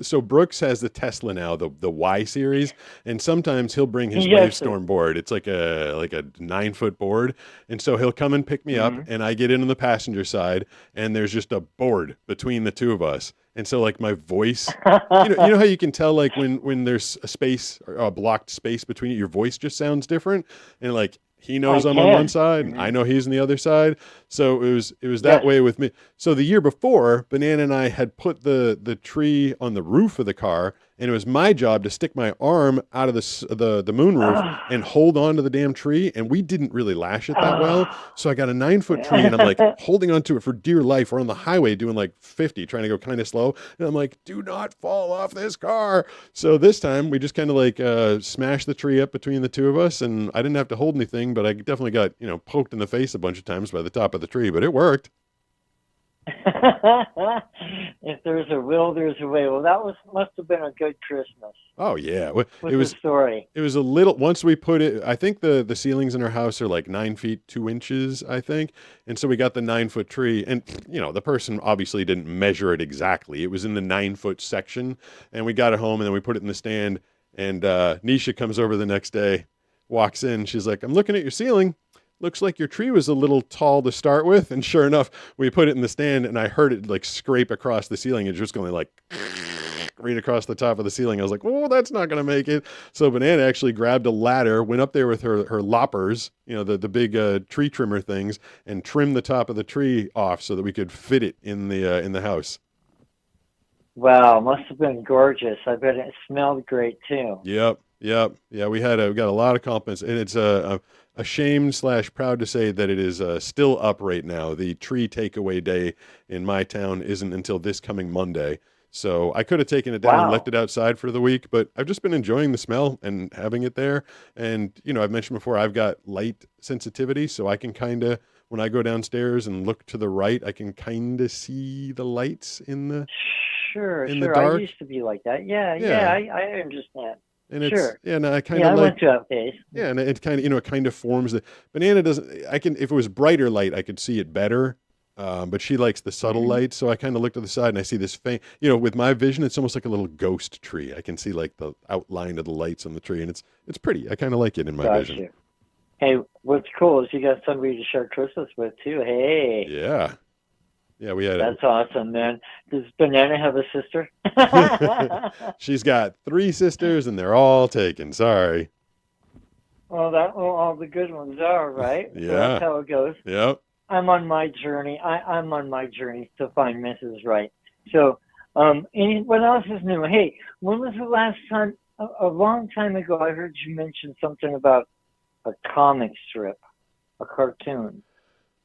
so Brooks has the Tesla now, the Y series, and sometimes he'll bring his Yes, Wavestorm board. It's like a 9-foot board, and so he'll come and pick me up, and I get in on the passenger side, and there's just a board between the two of us, and so like my voice, you know how you can tell like when there's a space or a blocked space between you, your voice just sounds different, and like. He knows I'm on one side, and I know he's on the other side. So it was that way with me. So the year before, Banana and I had put the tree on the roof of the car, and it was my job to stick my arm out of the moonroof and hold on to the damn tree. And we didn't really lash it that well. So I got a 9-foot tree, and I'm like holding onto it for dear life. We're on the highway doing like 50, trying to go kind of slow. And I'm like, do not fall off this car. So this time we just kind of like smashed the tree up between the two of us, and I didn't have to hold anything, but I definitely got, poked in the face a bunch of times by the top of the tree, but it worked. If there's a will, there's a way. Well, that must have been a good Christmas. Oh yeah, What's the story? It was a little. Once we put it, I think the ceilings in our house are like 9 feet 2 inches, I think, and so we got the 9-foot tree, and the person obviously didn't measure it exactly. It was in the 9-foot section, and we got it home, and then we put it in the stand. And Nisha comes over the next day, walks in, she's like, "I'm looking at your ceiling. Looks like your tree was a little tall to start with." And sure enough, we put it in the stand, and I heard it like scrape across the ceiling and just going like right across the top of the ceiling. I was like, "Oh, that's not going to make it." So Banana actually grabbed a ladder, went up there with her loppers, the big tree trimmer things, and trimmed the top of the tree off so that we could fit it in the house. Wow, must have been gorgeous. I bet it smelled great too. Yep. Yeah, we got a lot of compliments, and it's ashamed / proud to say that it is still up right now. The tree takeaway day in my town isn't until this coming Monday. So I could have taken it down and left it outside for the week, but I've just been enjoying the smell and having it there. And, I've mentioned before, I've got light sensitivity, so I can kind of, when I go downstairs and look to the right, I can kind of see the lights in the dark. I used to be like that. Yeah, I understand. And it's, sure. Yeah, no, I kind of I went through that phase. Yeah, and it kind of, it kind of forms the Banana doesn't. If it was brighter light, I could see it better. But she likes the subtle light, so I kind of look to the side and I see this faint. With my vision, it's almost like a little ghost tree. I can see like the outline of the lights on the tree, and it's pretty. I kind of like it in my vision. You. Hey, what's cool is you got somebody to share Christmas with too. Hey. Yeah. Yeah, we had. That's awesome, man. Does Banana have a sister? She's got 3 sisters, and they're all taken. Sorry. Well, all the good ones are, right? Yeah. So that's how it goes. Yep. I'm on my journey. I'm on my journey to find Mrs. Right. So, what else is new? Hey, when was the last time? A long time ago, I heard you mention something about a comic strip, a cartoon.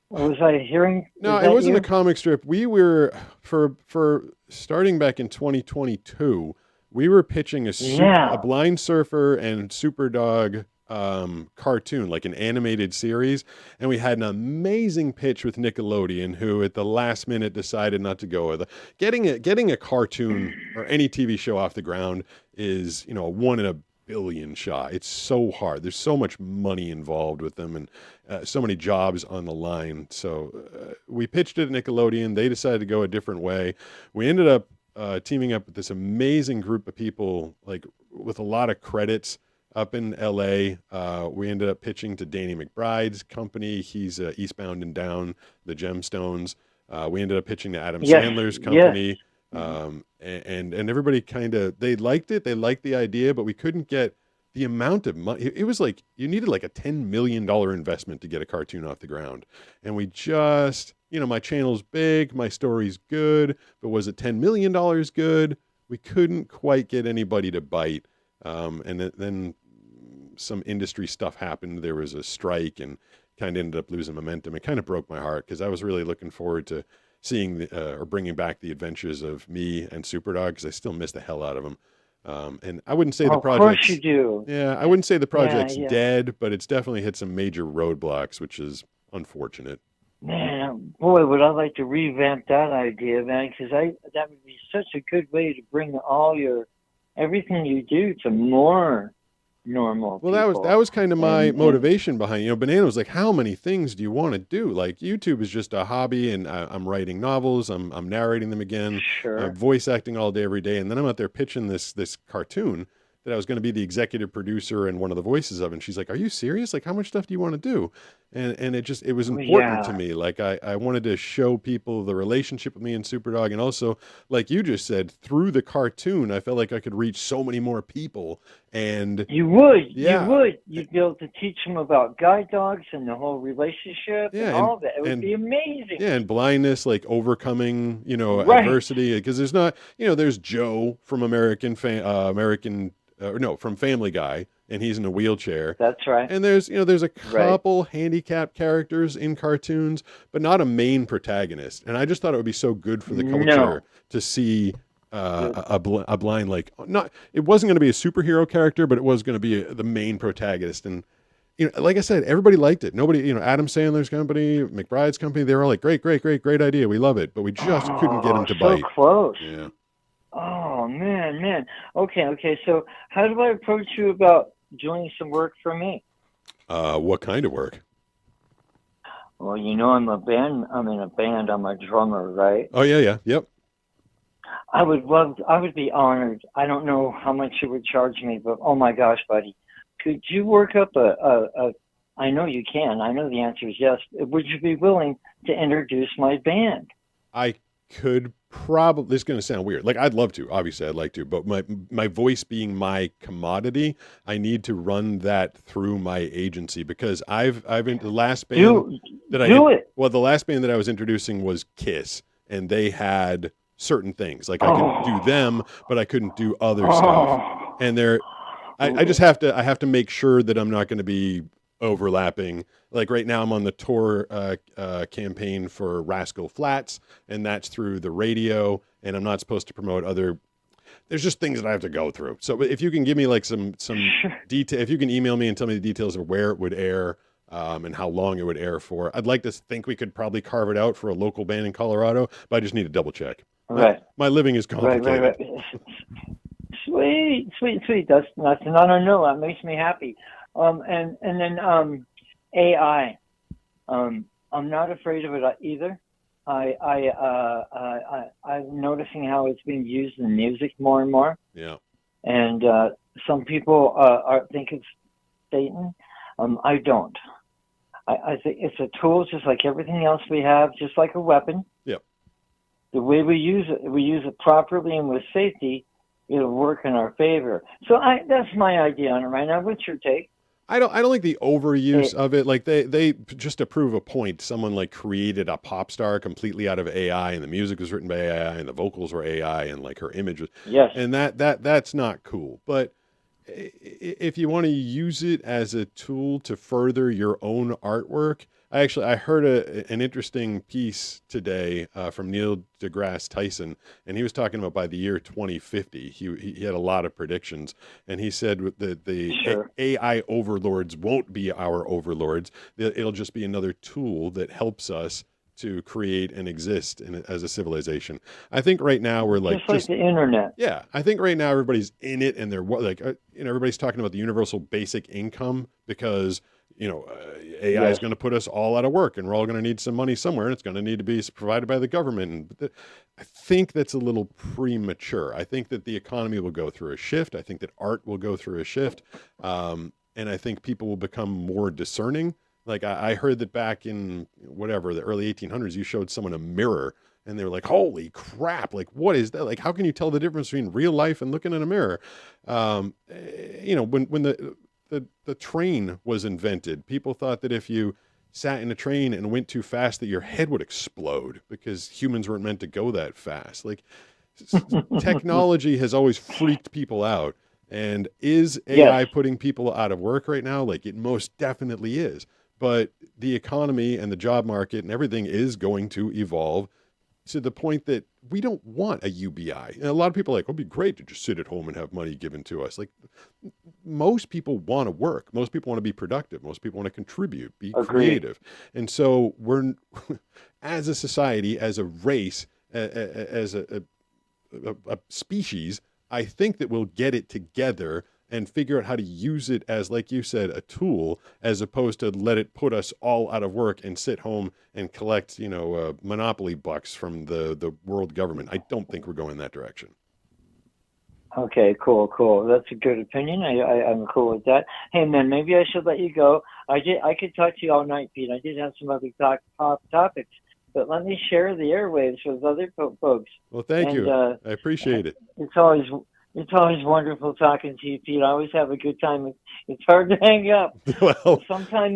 Was I hearing? No, it wasn't a comic strip. We were for starting back in 2022. We were pitching a blind surfer and super dog cartoon, like an animated series, and we had an amazing pitch with Nickelodeon, who at the last minute decided not to go with it. Getting a cartoon or any TV show off the ground is a 1 in a billion shot. It's so hard. There's so much money involved with them, and so many jobs on the line. So we pitched it at Nickelodeon. They decided to go a different way. We ended up teaming up with this amazing group of people, like with a lot of credits up in LA. We ended up pitching to Danny McBride's company. He's Eastbound and Down, the Gemstones. We ended up pitching to Adam Sandler's company. Yes. And everybody they liked it. They liked the idea, but we couldn't get the amount of money. It was like, you needed like a $10 million investment to get a cartoon off the ground. And we just, my channel's big, my story's good, but was it $10 million good? We couldn't quite get anybody to bite. And then some industry stuff happened. There was a strike and kind of ended up losing momentum. It kind of broke my heart because I was really looking forward to seeing or bringing back the adventures of me and Superdog, because I still miss the hell out of him. And I wouldn't say the project. Of course you do. Yeah, I wouldn't say the project's yeah. dead, but it's definitely hit some major roadblocks, which is unfortunate. Man, boy, would I like to revamp that idea, man, because that would be such a good way to bring everything you do to more normal Well, people. that was kind of my And- motivation behind, Banana was like, how many things do you want to do? Like, YouTube is just a hobby, and I'm writing novels, I'm narrating them again, Sure. I'm voice acting all day, every day, and then I'm out there pitching this cartoon that I was going to be the executive producer and one of the voices of, and she's like, are you serious? Like, how much stuff do you want to do? And it was important to me. Like, I wanted to show people the relationship with me and Superdog, and also, like you just said, through the cartoon, I felt like I could reach so many more people. And You would. Yeah. You would. You'd be able to teach them about guide dogs and the whole relationship Yeah, and all of that. It would be amazing. Yeah, and blindness, like overcoming, Right. adversity, because there's not, there's Joe from from Family Guy, and he's in a wheelchair. That's right. And there's a couple handicapped characters in cartoons, but not a main protagonist. And I just thought it would be so good for the culture No. to see a blind, like, it wasn't going to be a superhero character, but it was going to be the main protagonist. And like I said, everybody liked it. Nobody, Adam Sandler's company, McBride's company, they were all like, great idea, we love it, but we just couldn't get him to so bite. close. Yeah. Oh, man. Okay. So how do I approach you about doing some work for me? What kind of work? Well, I'm in a band. I'm a drummer, right? Oh, yeah. Yep. I would be honored. I don't know how much you would charge me, but oh my gosh, buddy, could you work up I know you can. I know the answer is yes. Would you be willing to introduce my band? I could probably, this is going to sound weird. Like, I'd love to, obviously I'd like to, but my voice being my commodity, I need to run that through my agency, because I've been the last band the last band that I was introducing was Kiss, and they had certain things, like I could do them, but I couldn't do other stuff. And I just have to make sure that I'm not going to be overlapping. Like right now I'm on the tour campaign for Rascal Flatts, and that's through the radio, and I'm not supposed to promote other. There's just things that I have to go through. So if you can give me like some detail, if you can email me and tell me the details of where it would air, and how long it would air for, I'd like to think we could probably carve it out for a local band in Colorado, but I just need to double check. Right. My living is complicated. Right. Sweet. That's not a no. That makes me happy. And then AI. I'm not afraid of it either. I'm noticing how it's being used in music more and more. Yeah. And some people think it's Satan. I don't. I think it's a tool, just like everything else we have, just like a weapon. Yep. The way we use it properly and with safety, it'll work in our favor. So that's my idea on it right now. What's your take? I don't like the overuse of it. Like they just to prove a point, someone like created a pop star completely out of AI, and the music was written by AI, and the vocals were AI, and like her image was. Yes. And that's not cool. But if you want to use it as a tool to further your own artwork, I heard an interesting piece today from Neil deGrasse Tyson, and he was talking about by the year 2050, he had a lot of predictions, and he said that the AI overlords won't be our overlords. It'll just be another tool that helps us to create and exist as a civilization. I think right now we're like just the internet. Yeah, I think right now everybody's in it, and they're like, everybody's talking about the universal basic income because AI is going to put us all out of work, and we're all going to need some money somewhere, and it's going to need to be provided by the government. And I think that's a little premature. I think that the economy will go through a shift. I think that art will go through a shift, and I think people will become more discerning. Like I heard that back in the early 1800s, you showed someone a mirror and they were like, holy crap, like what is that? Like, how can you tell the difference between real life and looking in a mirror? When the train was invented, people thought that if you sat in a train and went too fast that your head would explode because humans weren't meant to go that fast. Like technology has always freaked people out. And is AI putting people out of work right now? Like it most definitely is. But the economy and the job market and everything is going to evolve to the point that we don't want a UBI. And a lot of people are like, it'd be great to just sit at home and have money given to us. Like, most people want to work. Most people want to be productive. Most people want to contribute, be creative. And so we're, as a society, as a race, as a species, I think that we'll get it together and figure out how to use it as, like you said, a tool, as opposed to let it put us all out of work and sit home and collect, monopoly bucks from the world government. I don't think we're going that direction. Okay, cool. That's a good opinion. I'm cool with that. Hey, man, maybe I should let you go. I could talk to you all night, Pete. I did have some other topics, but let me share the airwaves with other folks. Well, thank you. I appreciate it. It's always wonderful talking to you, Pete. I always have a good time. It's hard to hang up. Well, sometime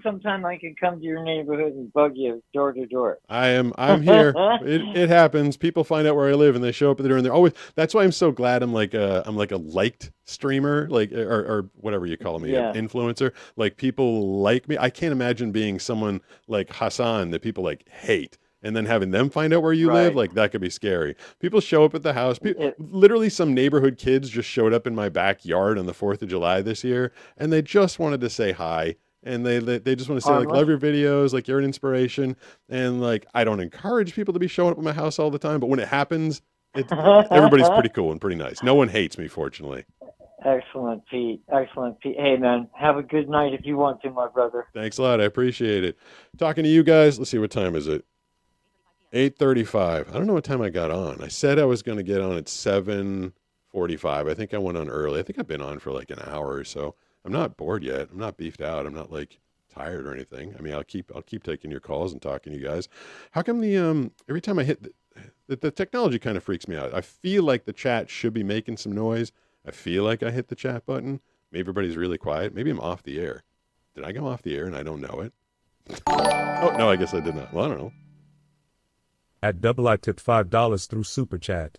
sometime I could come to your neighborhood and bug you door to door. I'm here. It happens. People find out where I live and they show up at the door, and they're always. That's why I'm so glad I'm like a liked streamer, like or whatever you call me, an influencer. Like, people like me. I can't imagine being someone like Hassan that people like hate, and then having them find out where you live. Like, that could be scary. People show up at the house. Literally, some neighborhood kids just showed up in my backyard on the 4th of July this year, and they just wanted to say hi. And they just want to say, like, love your videos, like, you're an inspiration. And, like, I don't encourage people to be showing up at my house all the time, but when it happens, everybody's pretty cool and pretty nice. No one hates me, fortunately. Excellent, Pete. Hey, man, have a good night if you want to, my brother. Thanks a lot. I appreciate it. Talking to you guys. Let's see, what time is it? 8:35. I don't know what time I got on. I said I was going to get on at 7:45. I think I went on early. I think I've been on for like an hour or so. I'm not bored yet. I'm not beefed out. I'm not like tired or anything. I mean, I'll keep taking your calls and talking to you guys. How come every time I hit the technology kind of freaks me out. I feel like the chat should be making some noise. I feel like I hit the chat button. Maybe everybody's really quiet. Maybe I'm off the air. Did I go off the air and I don't know it? Oh, no, I guess I did not. Well, I don't know. At Double, I tipped $5 through Super Chat.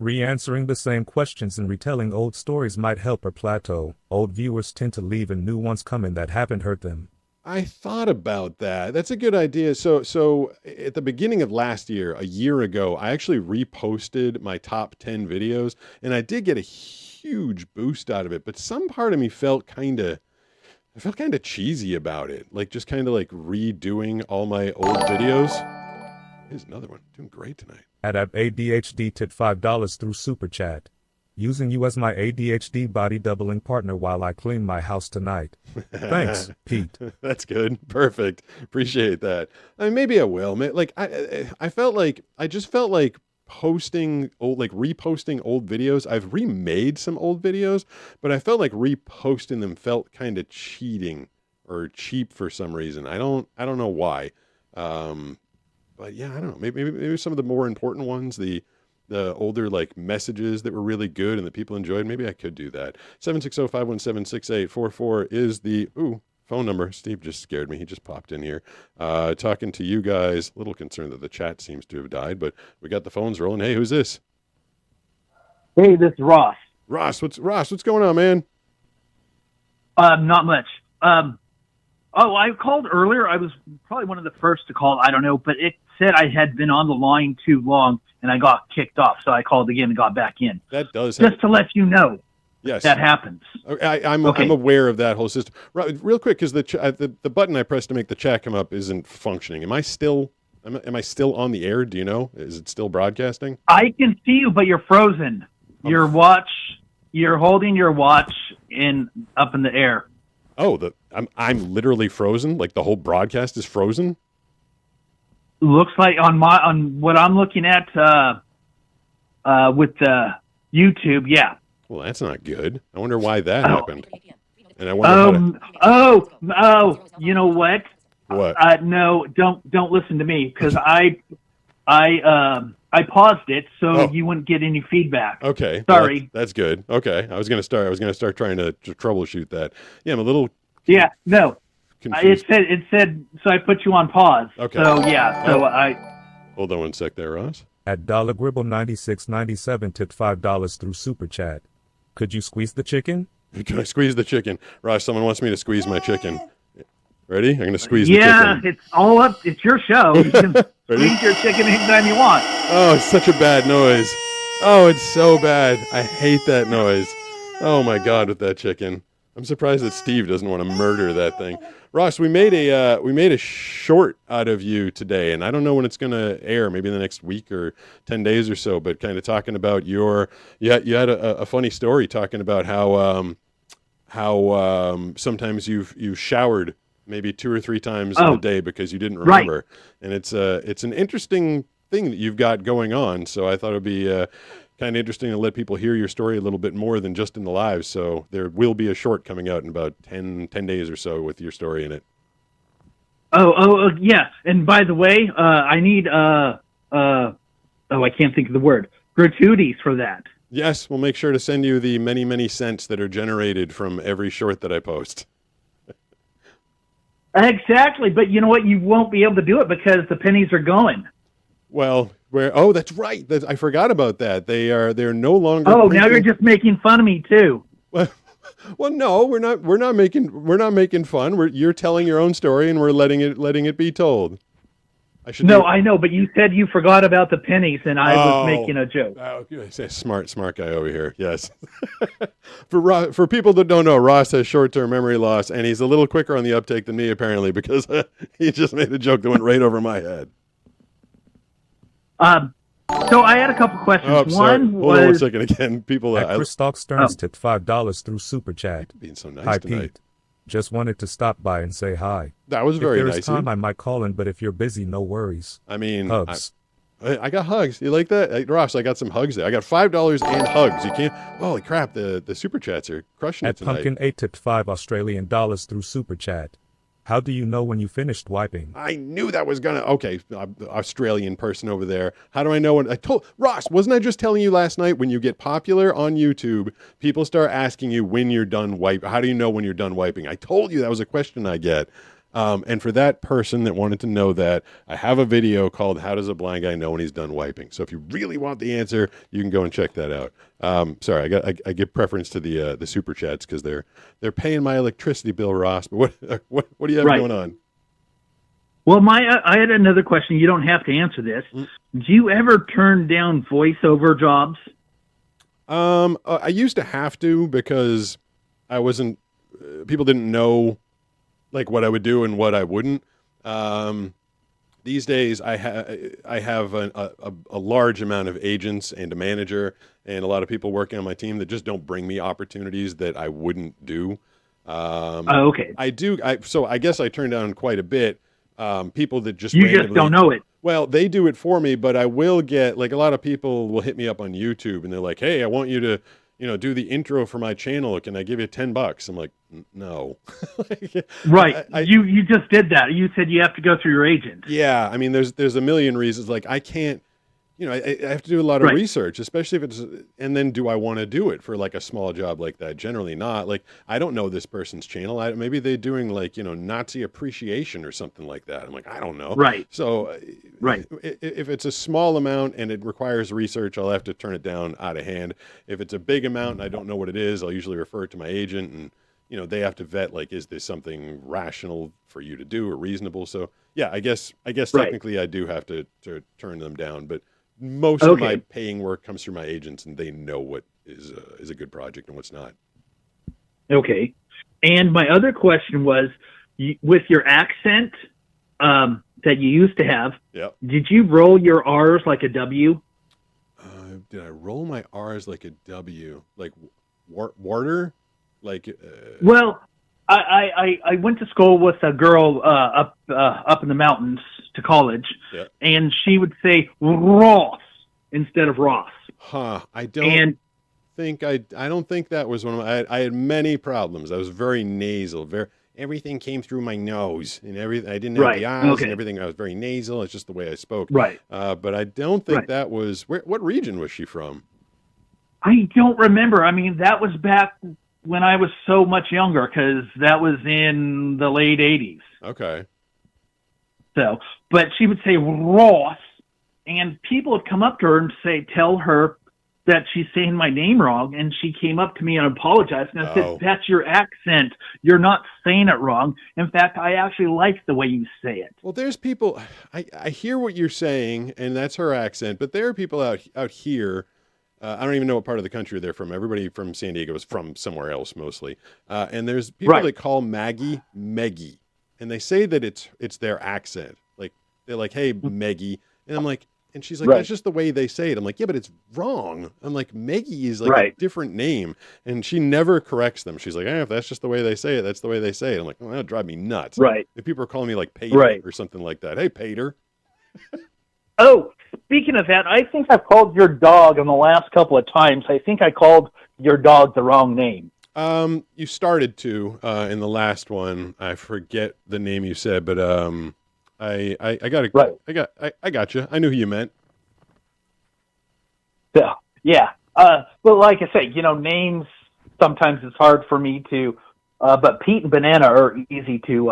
Re-answering the same questions and retelling old stories might help or plateau. Old viewers tend to leave and new ones come in that haven't hurt them. I thought about that. That's a good idea. So at the beginning of last year, a year ago, I actually reposted my top 10 videos, and I did get a huge boost out of it. But some part of me felt kind of cheesy about it. Like, just kind of like redoing all my old videos. Here's another one. Doing great tonight. At ADHD tipped $5 through Super Chat. Using you as my ADHD body doubling partner while I clean my house tonight. Thanks, Pete. That's good. Perfect. Appreciate that. I mean, maybe I will. Like, I just felt like reposting old videos. I've remade some old videos, but I felt like reposting them felt kind of cheating or cheap for some reason. I don't know why. But yeah, I don't know. Maybe some of the more important ones, the older like messages that were really good and that people enjoyed. Maybe I could do that. 760-517-6844 is the phone number. Steve just scared me. He just popped in here. Talking to you guys. A little concerned that the chat seems to have died, but we got the phones rolling. Hey, who's this? Hey, this is Ross. Ross, what's going on, man? Not much. I called earlier. I was probably one of the first to call. I don't know, but it said I had been on the line too long and I got kicked off. So I called again and got back in. That does just to let you know. Yes, that happens. I'm aware of that whole system. Real quick, because the button I pressed to make the chat come up isn't functioning. Am I still on the air? Do you know? Is it still broadcasting? I can see you, but you're frozen. You're holding your watch up in the air. Oh, I'm literally frozen. Like the whole broadcast is frozen. Looks like on what I'm looking at with YouTube, yeah. Well, that's not good. I wonder why that happened. And I wonder you know what? What? No, don't listen to me because I paused it so you wouldn't get any feedback. Okay. Sorry. That's good. Okay. I was gonna start trying to troubleshoot that. Yeah, I'm a little confused. It said so I put you on pause. Okay. So yeah, hold on one sec there, Ross. At $Gribble9697 tipped $5 through Super Chat. Could you squeeze the chicken? Can I squeeze the chicken? Ross, someone wants me to squeeze my chicken. Ready? I'm going to squeeze the chicken. Yeah, it's all up. It's your show. Ready? Eat your chicken anytime you want. Oh, it's such a bad noise. Oh, it's so bad. I hate that noise. Oh my God, with that chicken. I'm surprised that Steve doesn't want to murder that thing. Ross, we made a short out of you today, and I don't know when it's going to air. Maybe in the next week or 10 days or so. But kind of talking about you had a funny story talking about how sometimes you've showered maybe 2 or 3 times in a day because you didn't remember, and it's an interesting thing that you've got going on. So I thought it'd be kind of interesting to let people hear your story a little bit more than just in the live. So there will be a short coming out in about 10 days or so with your story in it. Yeah. And by the way, I need I can't think of the word, gratuities for that. Yes, we'll make sure to send you the many, many cents that are generated from every short that I post. Exactly, but you know what? You won't be able to do it because the pennies are going. Well, oh, that's right. I forgot about that. They're no longer. Oh, now you're just making fun of me too. Well, no, we're not making fun. You're telling your own story, and we're letting it be told. I know, but you said you forgot about the pennies, and I was making a joke. Oh, smart guy over here. Yes. For people that don't know, Ross has short-term memory loss, and he's a little quicker on the uptake than me apparently because he just made a joke that went right over my head. So I had a couple questions. Oh, sorry. Hold on one second again. People, Stock Stearns tipped $5 through Super Chat. Being so nice Hi, tonight. Pete. Just wanted to stop by and say hi. That was very nice. If there's time, I might call in, but if you're busy, no worries. I mean, hugs. I got hugs. You like that? Hey, Ross, I got some hugs there. I got $5 and hugs. You can't. Holy crap! The super chats are crushing it tonight. Pumpkin 8 tipped $5 Australian through Super Chat. How do you know when you finished wiping? I knew that was gonna. Okay, Australian person over there. How do I know when? I told Ross. Wasn't I just telling you last night? When you get popular on YouTube, people start asking you when you're done wiping. How do you know when you're done wiping? I told you that was a question I get. And for that person that wanted to know that, I have a video called "How Does a Blind Guy Know When He's Done Wiping?" So if you really want the answer, you can go and check that out. Sorry, I give preference to the super chats because they're paying my electricity bill, Ross. But what do you have going on? Well, I had another question. You don't have to answer this. Do you ever turn down voiceover jobs? I used to have to because I wasn't. People didn't know like what I would do and what I wouldn't. These days, I have a large amount of agents and a manager and a lot of people working on my team that just don't bring me opportunities that I wouldn't do. Okay. I do. So I guess I turn down quite a bit. People that just just don't know it. Well, they do it for me, but I will get like a lot of people will hit me up on YouTube and they're like, "Hey, I want you to, do the intro for my channel. Can I give you $10?" I'm like, no. Right. You just did that. You said you have to go through your agent. Yeah. I mean, there's a million reasons. Like I can't, I have to do a lot of research, especially if it's, and then do I want to do it for like a small job like that? Generally not. Like, I don't know this person's channel. Maybe they're doing like, Nazi appreciation or something like that. I'm like, I don't know. Right. So if it's a small amount and it requires research, I'll have to turn it down out of hand. If it's a big amount and I don't know what it is, I'll usually refer it to my agent and, they have to vet, like, is this something rational for you to do or reasonable? So yeah, I guess technically I do have to turn them down, but most of my paying work comes through my agents, and they know what is a good project and what's not. Okay. And my other question was, with your accent that you used to have, did you roll your R's like a W? Did I roll my R's like a W? Like Warder? Like well, I went to school with a girl up in the mountains to college, and she would say Ross instead of Ross. Huh? I don't think that was one of my. I had many problems. I was very nasal. Everything came through my nose and everything. I didn't have the eyes and everything. I was very nasal. It's just the way I spoke. Right. But I don't think that was. What region was she from? I don't remember. I mean, that was back when I was so much younger, because that was in the late 80s. Okay. So, but she would say Ross, and people would come up to her and tell her that she's saying my name wrong, and she came up to me and apologized, and I said, that's your accent. You're not saying it wrong. In fact, I actually like the way you say it. Well, there's people, I hear what you're saying, and that's her accent, but there are people out here, I don't even know what part of the country they're from. Everybody from San Diego is from somewhere else mostly. And there's people that call Maggie Meggie, and they say that it's their accent. Like, they're like, hey, Meggie. And I'm like, and she's like, that's just the way they say it. I'm like, yeah, but it's wrong. I'm like, Maggie is like a different name. And she never corrects them. She's like, if that's just the way they say it, that's the way they say it. I'm like, well, that'd drive me nuts. Right. If people are calling me like Pater or something like that. Hey, Pater. Oh, speaking of that, I think I've called your dog in the last couple of times. I think I called your dog the wrong name. You started to in the last one. I forget the name you said, but I got it. Right. I got you. I knew who you meant. Yeah. But like I say, names sometimes it's hard for me to. But Pete and Banana are easy to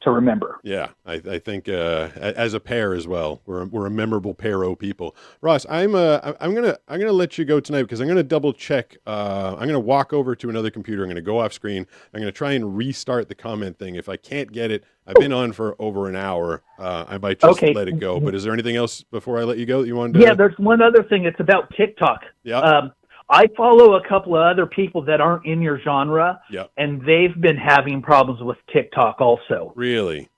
remember. Yeah, I think as a pair as well, we're a memorable pair of people. Ross, I'm gonna let you go tonight because I'm gonna double check. I'm gonna walk over to another computer. I'm gonna go off screen. I'm gonna try and restart the comment thing. If I can't get it, I've been on for over an hour. I might just let it go. But is there anything else before I let you go that you wanted to? Yeah, there's one other thing. It's about TikTok. Yeah. I follow a couple of other people that aren't in your genre, and they've been having problems with TikTok also. Really?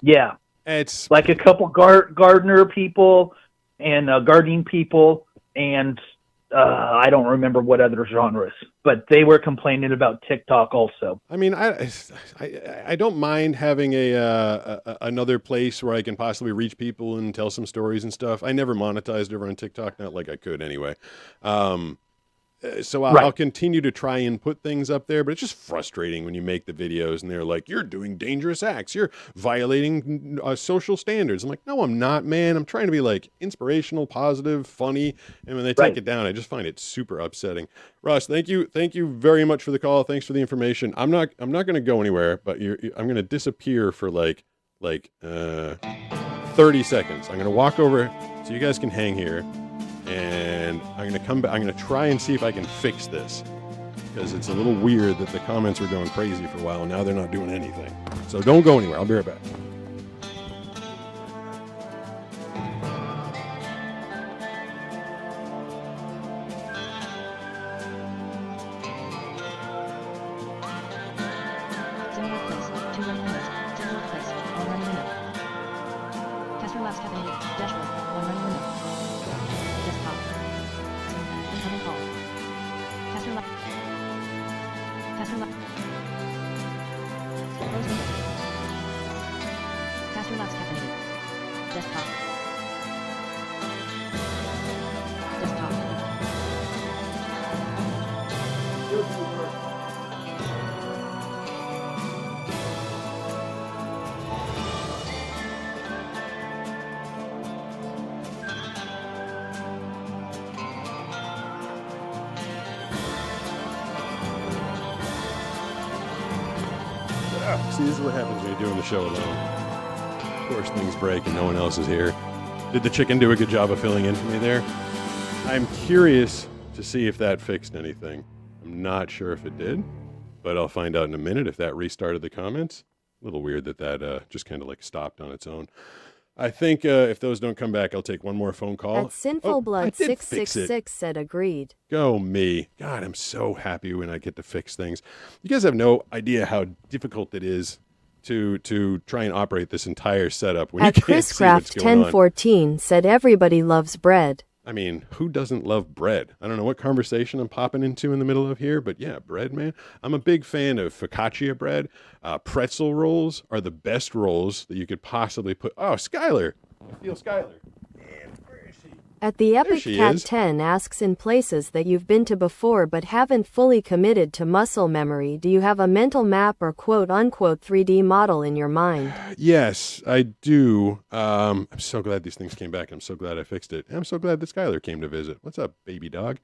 Yeah. It's like a couple gardener people and gardening people, and I don't remember what other genres, but they were complaining about TikTok also. I mean, I don't mind having another place where I can possibly reach people and tell some stories and stuff. I never monetized over on TikTok, not like I could anyway. So I'll continue to try and put things up there, but it's just frustrating when you make the videos and they're like, you're doing dangerous acts. You're violating social standards. I'm like, no, I'm not, man. I'm trying to be like inspirational, positive, funny. And when they take it down, I just find it super upsetting. Russ, thank you very much for the call. Thanks for the information. I'm not going to go anywhere, but I'm going to disappear for like 30 seconds. I'm going to walk over so you guys can hang here. And I'm going to come back. I'm going to try and see if I can fix this because it's a little weird that the comments were going crazy for a while and now they're not doing anything. So don't go anywhere. I'll be right back. See, this is what happens when you're doing the show alone. Of course, things break and no one else is here. Did the chicken do a good job of filling in for me there? I'm curious to see if that fixed anything. I'm not sure if it did, but I'll find out in a minute if that restarted the comments. A little weird that just kind of like stopped on its own. I think if those don't come back, I'll take one more phone call. At Sinful Blood 666 said agreed. Go me. God, I'm so happy when I get to fix things. You guys have no idea how difficult it is to try and operate this entire setup when At you can't see what's going on. ChrisCraft1014 said everybody loves bread. I mean, who doesn't love bread? I don't know what conversation I'm popping into in the middle of here, but yeah, bread, man. I'm a big fan of focaccia bread. Pretzel rolls are the best rolls that you could possibly put. Oh, Skylar. I feel Skylar. At the Epic she Cat is. 10 asks, in places that you've been to before but haven't fully committed to muscle memory, do you have a mental map or quote-unquote 3D model in your mind? Yes, I do. I'm so glad these things came back. I'm so glad I fixed it. And I'm so glad that Skylar came to visit. What's up, baby dog?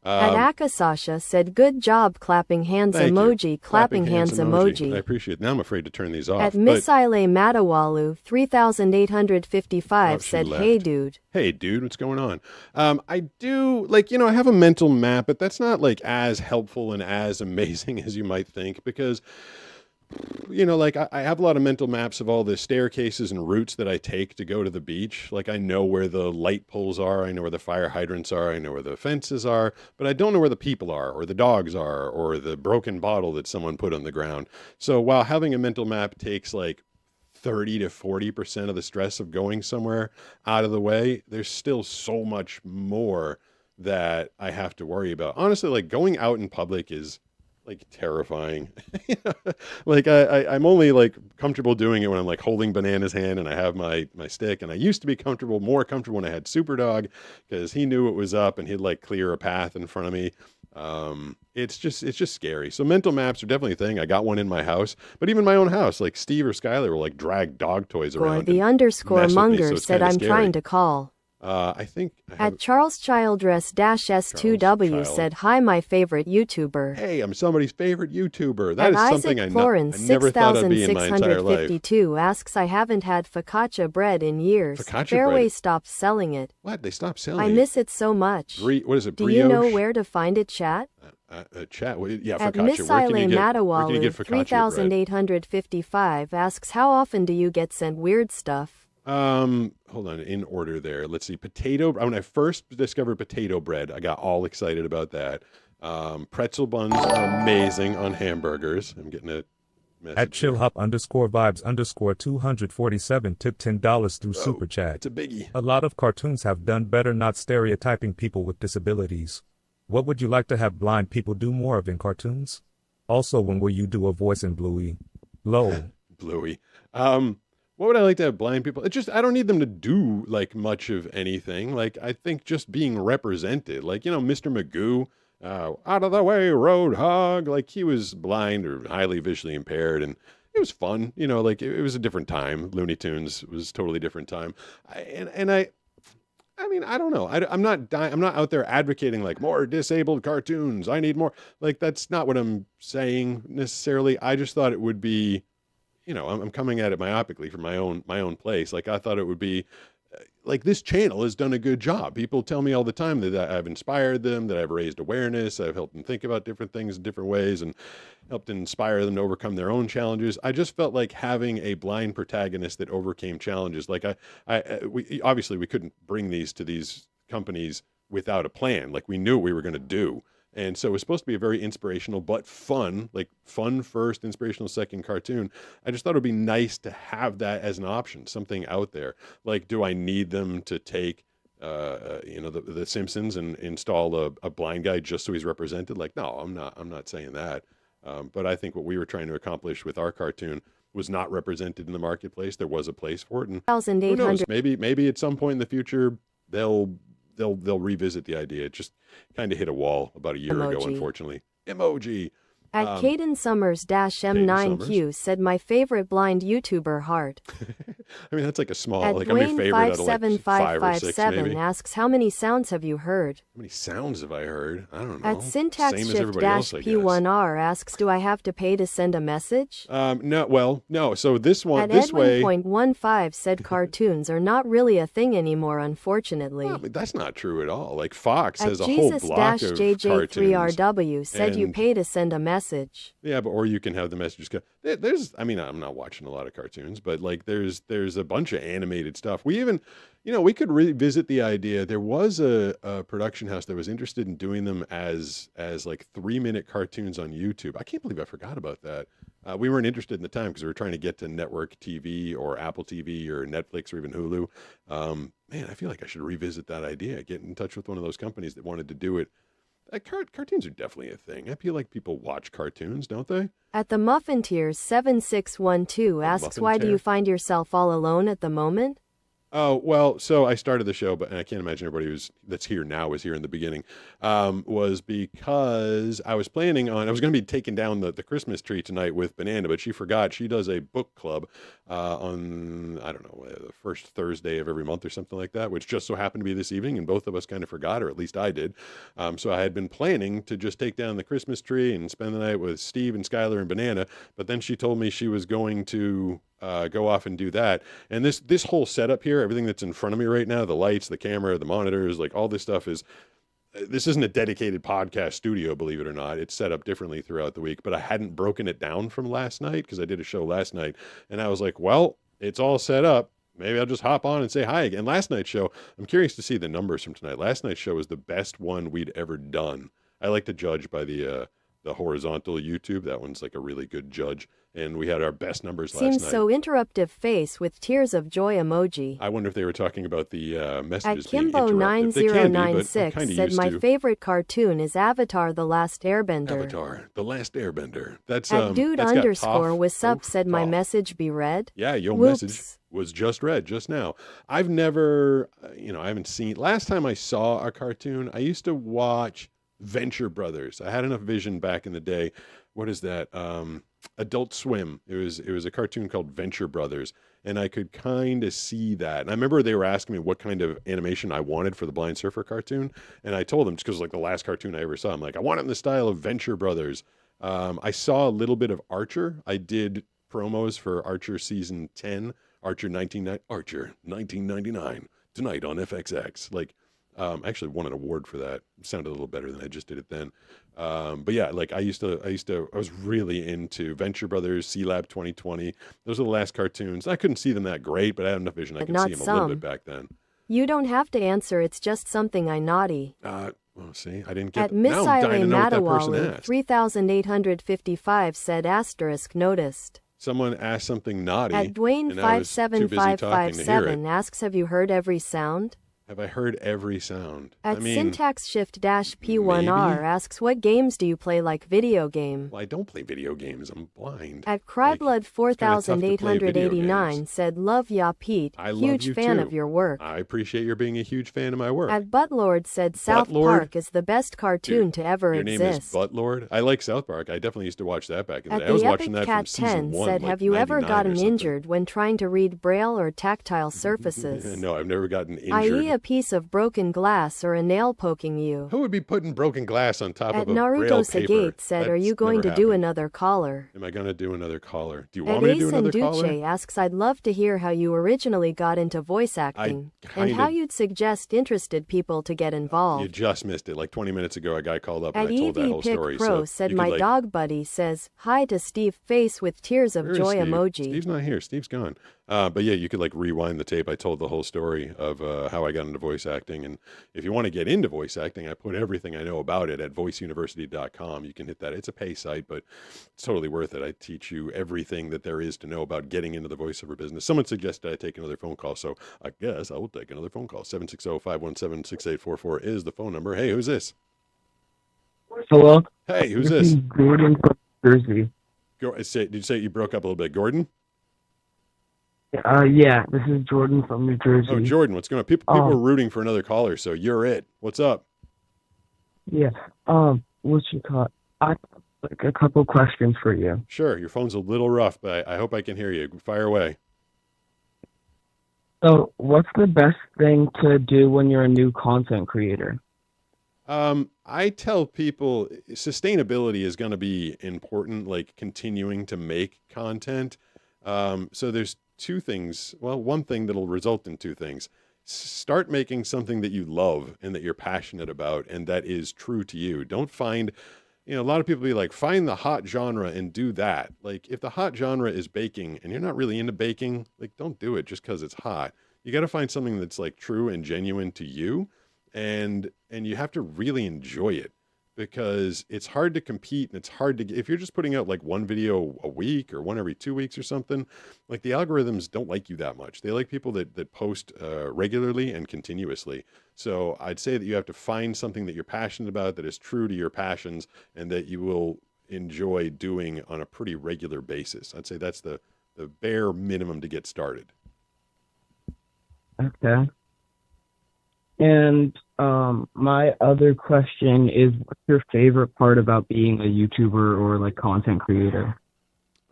At Akasasha said good job clapping hands Thank you. emoji, clapping hands I emoji. appreciate it. Now I'm afraid to turn these off. At but- Misaile Matawalu 3855 she said, left. hey dude. Hey, dude, what's going on? I do, like, I have a mental map, but that's not, like, as helpful and as amazing as you might think because, like, I have a lot of mental maps of all the staircases and routes that I take to go to the beach. Like, I know where the light poles are, I know where the fire hydrants are, I know where the fences are, but I don't know where the people are, or the dogs are, or the broken bottle that someone put on the ground. So while having a mental map takes, like, 30 to 40% of the stress of going somewhere out of the way, there's still so much more that I have to worry about. Honestly, like going out in public is like terrifying. Like I'm only like comfortable doing it when I'm like holding Banana's hand and I have my stick. And I used to be more comfortable when I had Superdog because he knew what was up and he'd like clear a path in front of me. It's just scary. So mental maps are definitely a thing. I got one in my house, but even my own house, like Steve or Skylar will like drag dog toys Or around. the underscore mess with me, Munger so it's said kinda I'm scary. trying to call. I think I have, At Charles Childress S2W Child. said, hi, my favorite YouTuber. hey, I'm somebody's favorite YouTuber. That At is Isaac something I Florin never thought I'd be in my entire life. 6652 asks, I haven't had focaccia bread in years. Focaccia Fairway bread? stopped selling it. What? They stopped selling I it. miss it so much. What is it? Do you know brioche? where to find it, chat? Chat. Well, yeah, At focaccia. Where can you Misaile get, where can you Matawalu get focaccia bread? 3855 asks, how often do you get sent weird stuff? Hold on, in order there. Let's see. Potato. When I first discovered potato bread, I got all excited about that. Pretzel buns are amazing on hamburgers. I'm getting a message. At chillhop_vibes_247 tip $10 through Super Chat. It's a biggie. A lot of cartoons have done better not stereotyping people with disabilities. What would you like to have blind people do more of in cartoons? Also, when will you do a voice in Bluey? Low. Bluey. What would I like to have blind people? I don't need them to do like much of anything. Like I think just being represented, like, Mr. Magoo, out of the way, Roadhog. Like he was blind or highly visually impaired and it was fun. Like it was a different time. Looney Tunes was a totally different time. I mean, I don't know. I'm not out there advocating like more disabled cartoons. I need more. Like that's not what I'm saying necessarily. I just thought it would be, I'm coming at it myopically from my own place. Like I thought it would be like this channel has done a good job. People tell me all the time that I've inspired them, that I've raised awareness, I've helped them think about different things in different ways and helped inspire them to overcome their own challenges. I just felt like having a blind protagonist that overcame challenges. Like we obviously we couldn't bring these to these companies without a plan. Like we knew what we were going to do. And so it was supposed to be a very inspirational but fun, like fun first, inspirational second cartoon. I just thought it would be nice to have that as an option, something out there. Like, do I need them to take, the Simpsons and install a blind guy just so he's represented? Like, no, I'm not saying that. But I think what we were trying to accomplish with our cartoon was not represented in the marketplace. There was a place for it, and who knows? Maybe at some point in the future they'll revisit the idea. It just kind of hit a wall about a year ago, unfortunately. Emoji. At Caden Summers-M9Q said, my favorite blind YouTuber, Heart. I mean, that's like a small, At like how many favorite out of like 5 or 6 maybe. asks, how many sounds have you heard? How many sounds have I heard? I don't know. At Syntax Same as Shift everybody else, I guess. P1R asks, do I have to pay to send a message? No. So this one, At this way. Edwin.15 said cartoons are not really a thing anymore, unfortunately. No, but that's not true at all. Like Fox has a whole block of cartoons. JJ3RW said you and- pay to send a message. Yeah, but or you can have the messages go. I mean, I'm not watching a lot of cartoons, but like there's a bunch of animated stuff. We even, we could revisit the idea. There was a production house that was interested in doing them as like 3-minute cartoons on YouTube. I can't believe I forgot about that. We weren't interested in the time because we were trying to get to network TV or Apple TV or Netflix or even Hulu. Man, I feel like I should revisit that idea. Get in touch with one of those companies that wanted to do it. Cartoons are definitely a thing. I feel like people watch cartoons, don't they? At the Muffin Tears 7612 asks, Muffin why do Tear? you find yourself all alone at the moment? Oh, well, so I started the show, but and I can't imagine everybody that's here now was here in the beginning, was because I was planning on, I was going to be taking down the Christmas tree tonight with Banana, but she forgot she does a book club on, I don't know, the first Thursday of every month or something like that, which just so happened to be this evening, and both of us kind of forgot, or at least I did. So I had been planning to just take down the Christmas tree and spend the night with Steve and Skylar and Banana, but then she told me she was going to go off and do that. And this whole setup here, everything that's in front of me right now, the lights, the camera, the monitors, like all this stuff this isn't a dedicated podcast studio, believe it or not. It's set up differently throughout the week, but I hadn't broken it down from last night because I did a show last night and I was like, well, it's all set up. Maybe I'll just hop on and say hi again. Last night's show, I'm curious to see the numbers from tonight. Last night's show was the best one we'd ever done. I like to judge by the horizontal YouTube. That one's like a really good judge. And we had our best numbers last night. Seems so interruptive face with tears of joy emoji. I wonder if they were talking about the messages At being interrupted. Kimbo9096 said my favorite cartoon is Avatar: The Last Airbender. Avatar: The Last Airbender. That's At dude that's underscore with sub said my message be read. Yeah, your Whoops. message was just read just now. I've never, I haven't seen. Last time I saw a cartoon, I used to watch Venture Brothers. I had enough vision back in the day. What is that? Adult Swim. It was a cartoon called Venture Brothers, and I could kind of see that. And I remember they were asking me what kind of animation I wanted for the Blind Surfer cartoon, and I told them, just because like the last cartoon I ever saw, I'm like, I want it in the style of Venture Brothers. I saw a little bit of Archer. I did promos for Archer season 10, Archer 1999 tonight on FXX. Like, I actually won an award for that. It sounded a little better than I just did it then. But yeah, like I was really into Venture Brothers, C Lab 2020. Those are the last cartoons. I couldn't see them that great, but I had enough vision. I could see them a little bit back then. You don't have to answer. It's just something I naughty. Well, see, I didn't get. At Miss Irene Matawalu 3855 said asterisk noticed. Someone asked something naughty. At Dwayne 57557 asks, have you heard every sound? Have I heard every sound? At Syntax Shift P1R asks, what games do you play like video game? Well, I don't play video games. I'm blind. At Cryblood 4889 said, love ya Pete. I love huge you fan too. of your work. I appreciate your being a huge fan of my work. At Buttlord said, South Park is the best cartoon to ever Your exist. name is Buttlord? I like South Park. I definitely used to watch that back in the day. At I was the watching Epic that Cat from season 10 1. said, like have you ever 99 or gotten something. injured when trying to read braille or tactile surfaces? No, I've never gotten injured. i.e. a piece of broken glass or a nail poking you. Who would be putting broken glass on top At of a Naruto braille paper? Sagate said, are you going to do another caller? Am I going to do another caller? Do you At want me to do Ace another and Duce caller? asks, I'd love to hear how you originally got into voice acting and how you'd suggest interested people to get involved. You just missed it. Like 20 minutes ago, a guy called up At and I told that EV whole Pick story. Pro So said, you my could, dog buddy says, hi to Steve face with tears of Where is joy Steve? emoji. Steve's not here. Steve's gone. But yeah, you could like rewind the tape. I told the whole story of how I got into voice acting. And if you want to get into voice acting, I put everything I know about it at voiceuniversity.com. You can hit that. It's a pay site, but it's totally worth it. I teach you everything that there is to know about getting into the voiceover business. Someone suggested I take another phone call, so I guess I will take another phone call. 760-517-6844 is the phone number. Hey, who's this? Hello? Hey, who's this? this? Is Gordon from Jersey. Did you say you broke up a little bit? Gordon? Yeah, this is Jordan from New Jersey. Oh, Jordan, what's going on? People are rooting for another caller, so you're it. What's up? Yeah, what you call it? I have like a couple questions for you. Sure, your phone's a little rough, but I hope I can hear you. Fire away. So, what's the best thing to do when you're a new content creator? I tell people sustainability is going to be important, like continuing to make content. So there's two things. Well, one thing that'll result in two things. Start making something that you love and that you're passionate about and that is true to you. Don't find, a lot of people be like, find the hot genre and do that. Like if the hot genre is baking and you're not really into baking, like don't do it just because it's hot. You got to find something that's like true and genuine to you. And you have to really enjoy it because it's hard to compete and it's hard to, if you're just putting out like one video a week or one every 2 weeks or something, like the algorithms don't like you that much. They like people that post regularly and continuously. So I'd say that you have to find something that you're passionate about that is true to your passions and that you will enjoy doing on a pretty regular basis. I'd say that's the bare minimum to get started. Okay. And my other question is, what's your favorite part about being a YouTuber or like content creator?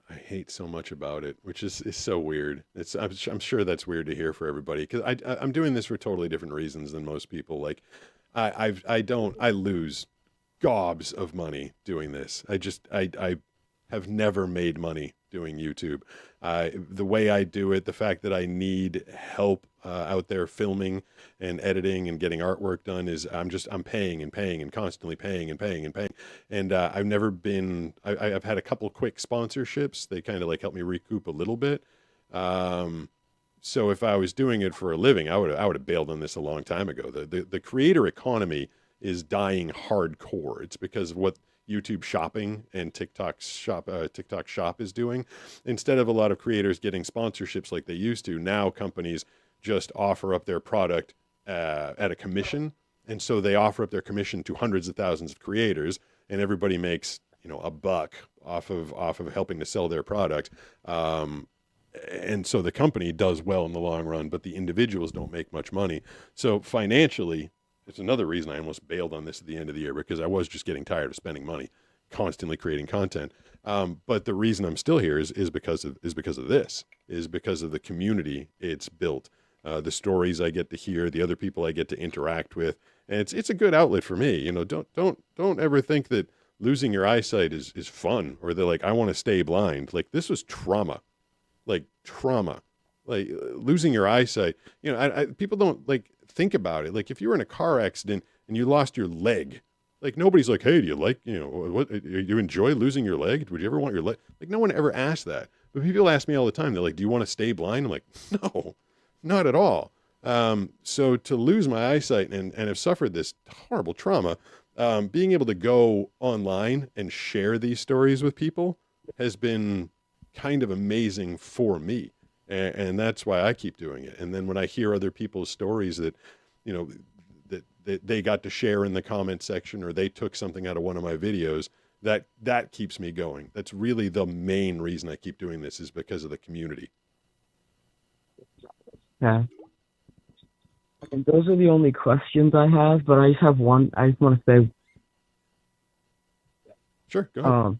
I hate so much about it, which is so weird. I'm sure that's weird to hear for everybody because I'm doing this for totally different reasons than most people. Like I lose gobs of money doing this. I have never made money doing YouTube. The way I do it, the fact that I need help out there filming and editing and getting artwork done is I'm paying and paying and constantly paying and paying and paying. And I've never been, I've had a couple quick sponsorships. They kind of like help me recoup a little bit. So if I was doing it for a living, I would have bailed on this a long time ago. The creator economy is dying hardcore. It's because of what YouTube shopping and TikTok shop is doing. Instead of a lot of creators getting sponsorships like they used to, now companies just offer up their product at a commission, and so they offer up their commission to hundreds of thousands of creators, and everybody makes a buck off of helping to sell their product. And so the company does well in the long run, but the individuals don't make much money. So financially, it's another reason I almost bailed on this at the end of the year, because I was just getting tired of spending money, constantly creating content. But the reason I'm still here is because of this, is because of the community it's built, the stories I get to hear, the other people I get to interact with, and it's a good outlet for me. Don't ever think that losing your eyesight is fun, or they're like, I want to stay blind. Like, this was trauma, like losing your eyesight. People don't think about it. Like, if you were in a car accident and you lost your leg, like, nobody's like, hey, do you what, you enjoy losing your leg? Would you ever want your leg? Like, no one ever asked that. But people ask me all the time. They're like, do you want to stay blind? I'm like, no, not at all. So to lose my eyesight and have suffered this horrible trauma, being able to go online and share these stories with people has been kind of amazing for me. And that's why I keep doing it. And then when I hear other people's stories that, that they got to share in the comment section, or they took something out of one of my videos, that keeps me going. That's really the main reason I keep doing this, is because of the community. Yeah. And those are the only questions I have, but I just have one. I just want to say, sure, go ahead.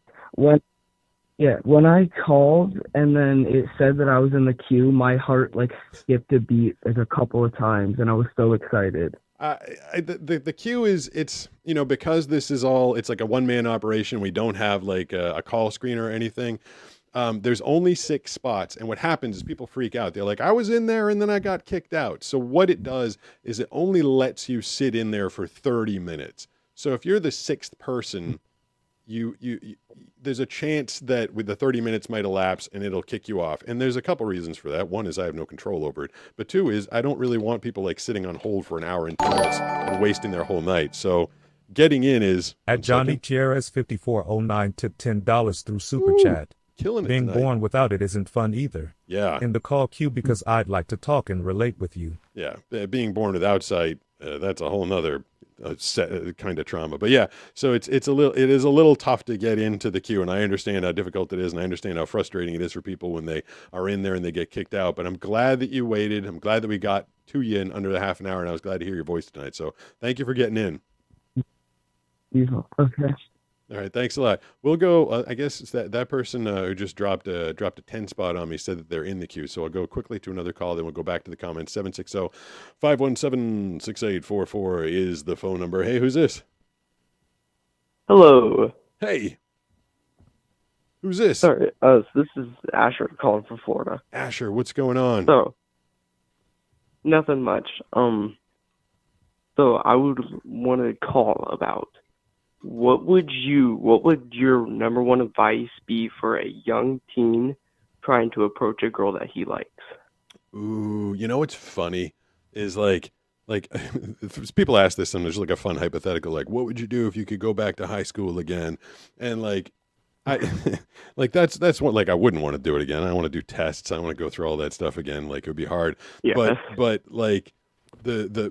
When I called and then it said that I was in the queue, my heart skipped a beat a couple of times, and I was so excited. The queue is, it's, because this is all, it's like a one-man operation. We don't have a call screen or anything. There's only 6 spots. And what happens is people freak out. They're like, I was in there and then I got kicked out. So what it does is it only lets you sit in there for 30 minutes. So if you're the 6th person, you there's a chance that with the 30 minutes might elapse and it'll kick you off. And there's a couple reasons for that. One is I have no control over it. But 2 is I don't really want people sitting on hold for an hour and 2 minutes and wasting their whole night. So getting in is... At Johnny Tierres 5409 tipped $10 through Super Chat. Killing it Being tonight. born without it isn't fun either. Yeah. In the call queue because I'd like to talk and relate with you. Yeah. Being born without sight, that's a whole nother kind of trauma. But yeah, so it is a little tough to get into the queue, and I understand how difficult it is, and I understand how frustrating it is for people when they are in there and they get kicked out. But I'm glad that you waited. I'm glad that we got to you in under the half an hour, and I was glad to hear your voice tonight. So thank you for getting in. Okay. All right, thanks a lot. We'll go. I guess it's that person who just dropped a 10 spot on me said that they're in the queue. So I'll go quickly to another call. Then we'll go back to the comments. 760-517-6844 is the phone number. Hey, who's this? Hello. Hey. Who's this? Sorry, this is Asher calling from Florida. Asher, what's going on? So, nothing much. So I would want to call about what would your number one advice be for a young teen trying to approach a girl that he likes? Ooh, what's funny is people ask this and there's a fun hypothetical, what would you do if you could go back to high school again? And that's what, I wouldn't want to do it again. I don't want to do tests. I don't want to go through all that stuff again. It would be hard. Yeah. But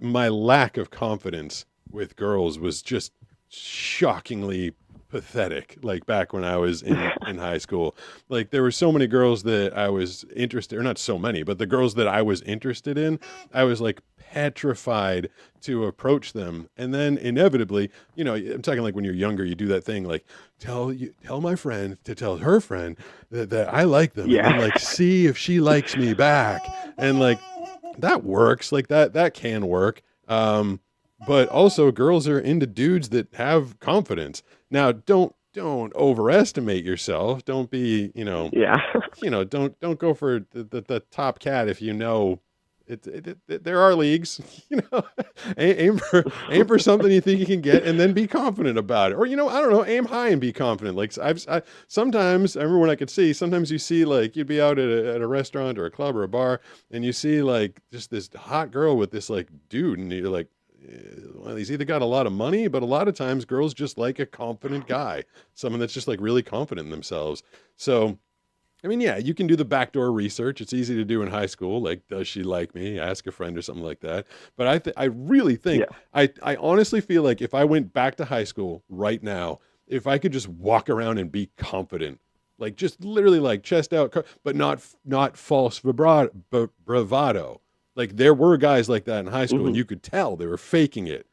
my lack of confidence with girls was just shockingly pathetic. Like back when I was in high school, like there were so many girls that I was interested, or not so many, but the girls that I was interested in, I was like petrified to approach them. And then inevitably, you know, I'm talking like when you're younger, you do that thing like tell my friend to tell her friend that I like them, Yeah. and then, like see if she likes me back, and like that works, like that can work. But also girls are into dudes that have confidence. Now, don't overestimate yourself. Don't be, Yeah. Don't go for the top cat if you know there are leagues, aim for something you think you can get, and then be confident about it. Or, I don't know, aim high and be confident. Like sometimes, I remember when I could see, sometimes you see like, you'd be out at a restaurant or a club or a bar, and you see like just this hot girl with this like dude, and you're like, well, he's either got a lot of money, but a lot of times girls just like a confident guy, someone that's just like really confident in themselves. So, I mean, yeah, you can do the backdoor research. It's easy to do in high school. Like, does she like me? Ask a friend or something like that. But I really think, I honestly feel like if I went back to high school right now, if I could just walk around and be confident, like just literally like chest out, but not false bravado. Like there were guys like that in high school, and you could tell they were faking it.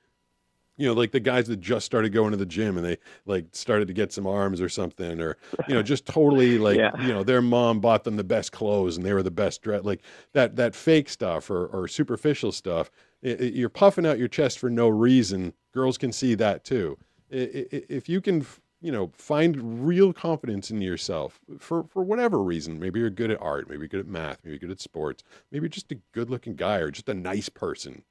Like the guys that just started going to the gym and they like started to get some arms or something, or, just totally like, their mom bought them the best clothes and they were the best dress, like that fake stuff or superficial stuff. You're puffing out your chest for no reason. Girls can see that too. If you can, find real confidence in yourself for whatever reason, maybe you're good at art, maybe you're good at math, maybe you're good at sports, maybe you're just a good looking guy or just a nice person,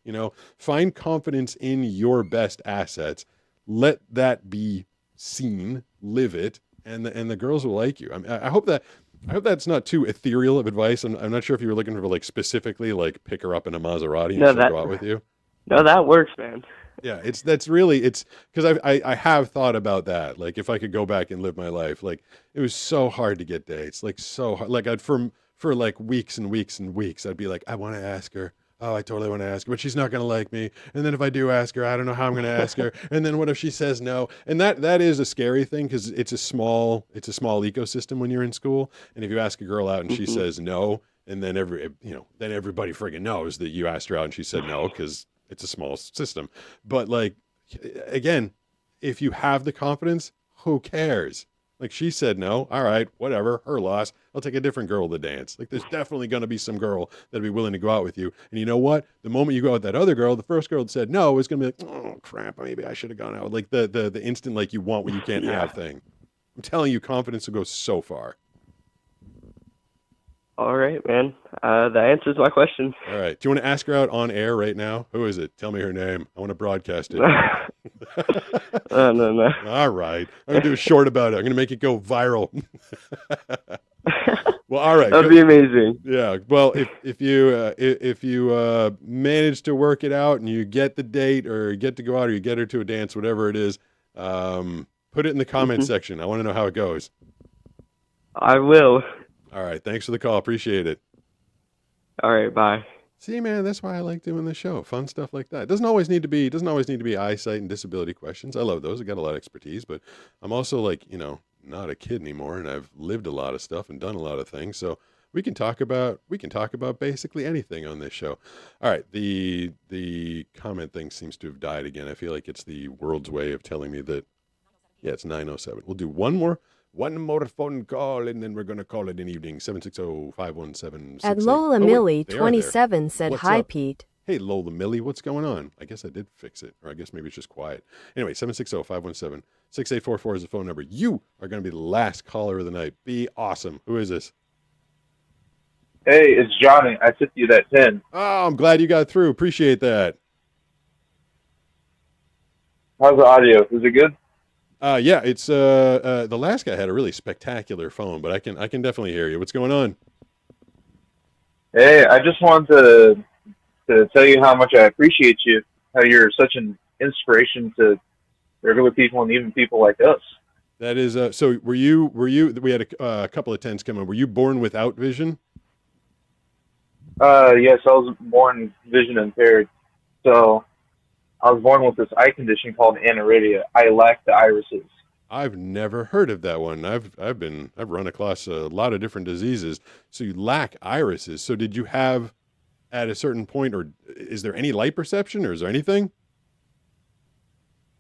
find confidence in your best assets. Let that be seen, live it. And the girls will like you. I hope that's not too ethereal of advice. I'm not sure if you were looking for like specifically like pick her up in a Maserati and she'll go out with you. No, that works, man. Yeah, it's because I have thought about that. Like if I could go back and live my life, like it was so hard to get dates, like so hard. Like for like weeks and weeks and weeks, I'd be like, I want to ask her. Oh, I totally want to ask her, but she's not going to like me. And then if I do ask her, I don't know how I'm going to ask her. And then what if she says no? And that is a scary thing because it's a small ecosystem when you're in school. And if you ask a girl out and she says no, and then then everybody friggin' knows that you asked her out and she said no because it's a small system. But like, again, if you have the confidence, who cares? Like she said no, all right, whatever, her loss. I'll take a different girl to dance. Like there's definitely going to be some girl that'll be willing to go out with you. And you know what? The moment you go out with that other girl, the first girl that said no is going to be like, oh crap, maybe I should have gone out. Like the instant like you want what you can't have thing. I'm telling you, confidence will go so far. All right, man. That answers my question. All right. Do you want to ask her out on air right now? Who is it? Tell me her name. I want to broadcast it. No. All right. I'm going to do a short about it. I'm going to make it go viral. Well, all right. That'd be amazing. Yeah. Well, if you manage to work it out and you get the date or get to go out or you get her to a dance, whatever it is, put it in the comment section. I want to know how it goes. I will. All right. Thanks for the call. Appreciate it. All right. Bye. See, man, that's why I like doing this show. Fun stuff like that. It doesn't always need to be eyesight and disability questions. I love those. I got a lot of expertise, but I'm also like, not a kid anymore, and I've lived a lot of stuff and done a lot of things. So we can talk about basically anything on this show. All right. The comment thing seems to have died again. I feel like it's the world's way of telling me that, yeah, it's 9:07. We'll do one more phone call, and then we're going to call it an evening. 760-517-68. At Lola Millie 27 said, What's hi, up? Pete. Hey, Lola Millie, what's going on? I guess I did fix it, or I guess maybe it's just quiet. Anyway, 760-517-6844 is the phone number. You are going to be the last caller of the night. Be awesome. Who is this? Hey, it's Johnny. I tipped you that 10. Oh, I'm glad you got through. Appreciate that. How's the audio? Is it good? Yeah, it's the last guy had a really spectacular phone, but I can definitely hear you. What's going on? Hey, I just wanted to tell you how much I appreciate you, how you're such an inspiration to regular people and even people like us. That is, so were you, we had a couple of 10s come in. Were you born without vision? Yes, I was born vision impaired. So I was born with this eye condition called aniridia. I lack the irises. I've never heard of that one. I've run across a lot of different diseases. So you lack irises. So did you have at a certain point, or is there any light perception, or is there anything?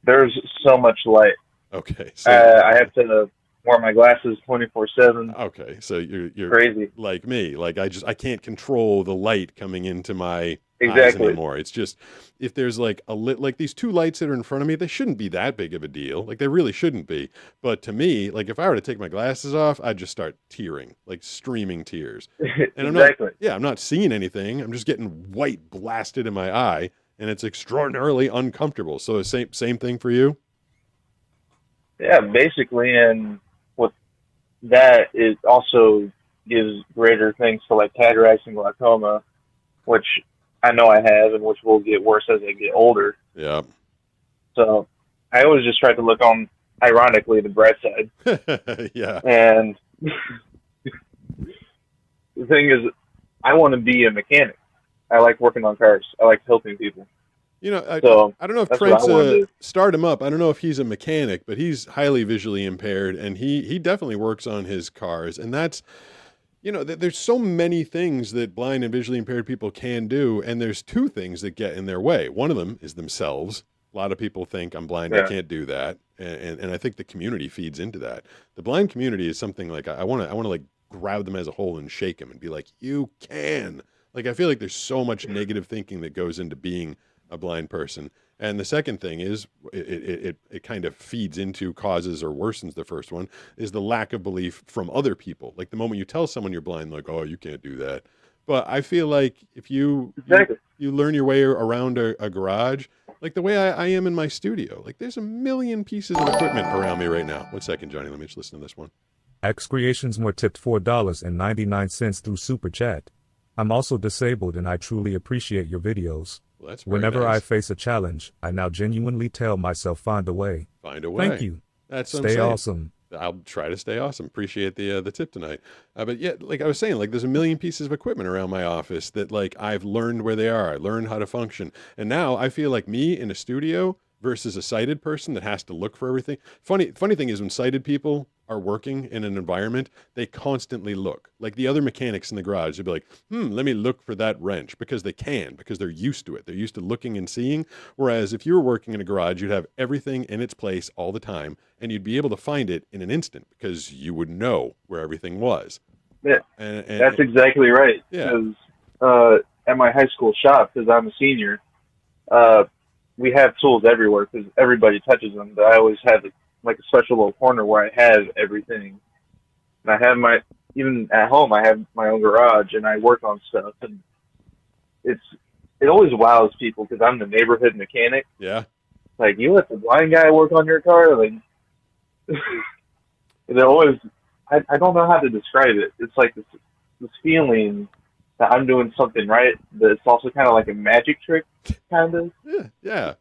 There's so much light. Okay. So I have to wear my glasses 24/7. Okay, so you're crazy like me. Like I can't control the light coming into my eyes Exactly. anymore. It's just if there's like like these two lights that are in front of me, they shouldn't be that big of a deal. Like they really shouldn't be. But to me, like if I were to take my glasses off, I'd just start tearing, like streaming tears. And I'm not seeing anything. I'm just getting white blasted in my eye, and it's extraordinarily uncomfortable. So same thing for you. Yeah, basically, and with that, it also gives greater things to like cataracts and glaucoma, which I know I have, and which will get worse as I get older. Yeah. So I always just try to look on, ironically, the bright side. Yeah. And the thing is, I want to be a mechanic. I like working on cars. I like helping people. You know, I don't know if that's what I wanna Trent's do. start him up. I don't know if he's a mechanic, but he's highly visually impaired, and he definitely works on his cars. And that's, you know, there's so many things that blind and visually impaired people can do, and there's two things that get in their way. One of them is themselves. A lot of people think I'm blind, I Yeah. can't do that, and I think the community feeds into that. The blind community is something like I want to like grab them as a whole and shake them and be like, you can. Like I feel like there's so much negative thinking that goes into being a blind person. And the second thing is it kind of feeds into causes or worsens the first one is the lack of belief from other people. Like the moment you tell someone you're blind, like, oh, you can't do that. But I feel like if you learn your way around a garage, like the way I am in my studio, like there's a million pieces of equipment around me right now. 1 second, Johnny, let me just listen to this one. X Creations More tipped $4.99 through Super Chat. I'm also disabled and I truly appreciate your videos. Well, that's very Whenever nice. I face a challenge, I now genuinely tell myself find a way. Find a way. Thank you. That's what I'm Stay saying. awesome. I'll try to stay awesome. Appreciate the tip tonight. But yeah, like I was saying, like there's a million pieces of equipment around my office that like I've learned where they are. I learned how to function. And now I feel like me in a studio versus a sighted person that has to look for everything. Funny thing is when sighted people are working in an environment, they constantly look. Like the other mechanics in the garage, they'll be like, let me look for that wrench because they're used to it. They're used to looking and seeing. Whereas if you were working in a garage, you'd have everything in its place all the time and you'd be able to find it in an instant because you would know where everything was. Yeah, And that's exactly right. Yeah. Because at my high school shop, because I'm a senior, we have tools everywhere because everybody touches them. But I always have like a special little corner where I have everything. And I have even at home, I have my own garage and I work on stuff. And it always wows people because I'm the neighborhood mechanic. Yeah. Like, you let the blind guy work on your car? Like, it always, I don't know how to describe it. It's like this feeling that I'm doing something right, but it's also kind of like a magic trick, kind of. Yeah.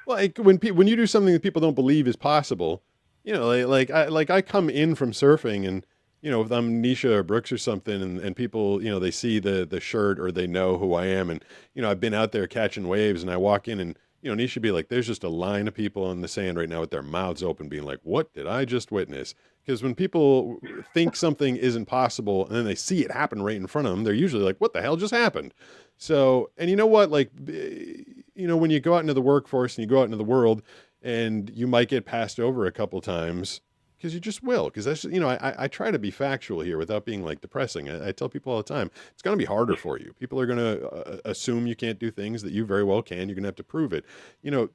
Like when you do something that people don't believe is possible, you know, I come in from surfing and, you know, if I'm Nisha or Brooks or something and people, you know, they see the shirt or they know who I am. And, you know, I've been out there catching waves and I walk in and, you know, Nisha be like, there's just a line of people on the sand right now with their mouths open being like, what did I just witness? Because when people think something isn't possible and then they see it happen right in front of them, they're usually like, what the hell just happened? So, and you know what, like, you know, when you go out into the workforce and you go out into the world and you might get passed over a couple times because you just will. Because that's, you know, I try to be factual here without being like depressing. I tell people all the time, it's going to be harder for you. People are going to assume you can't do things that you very well can. You're going to have to prove it. You know,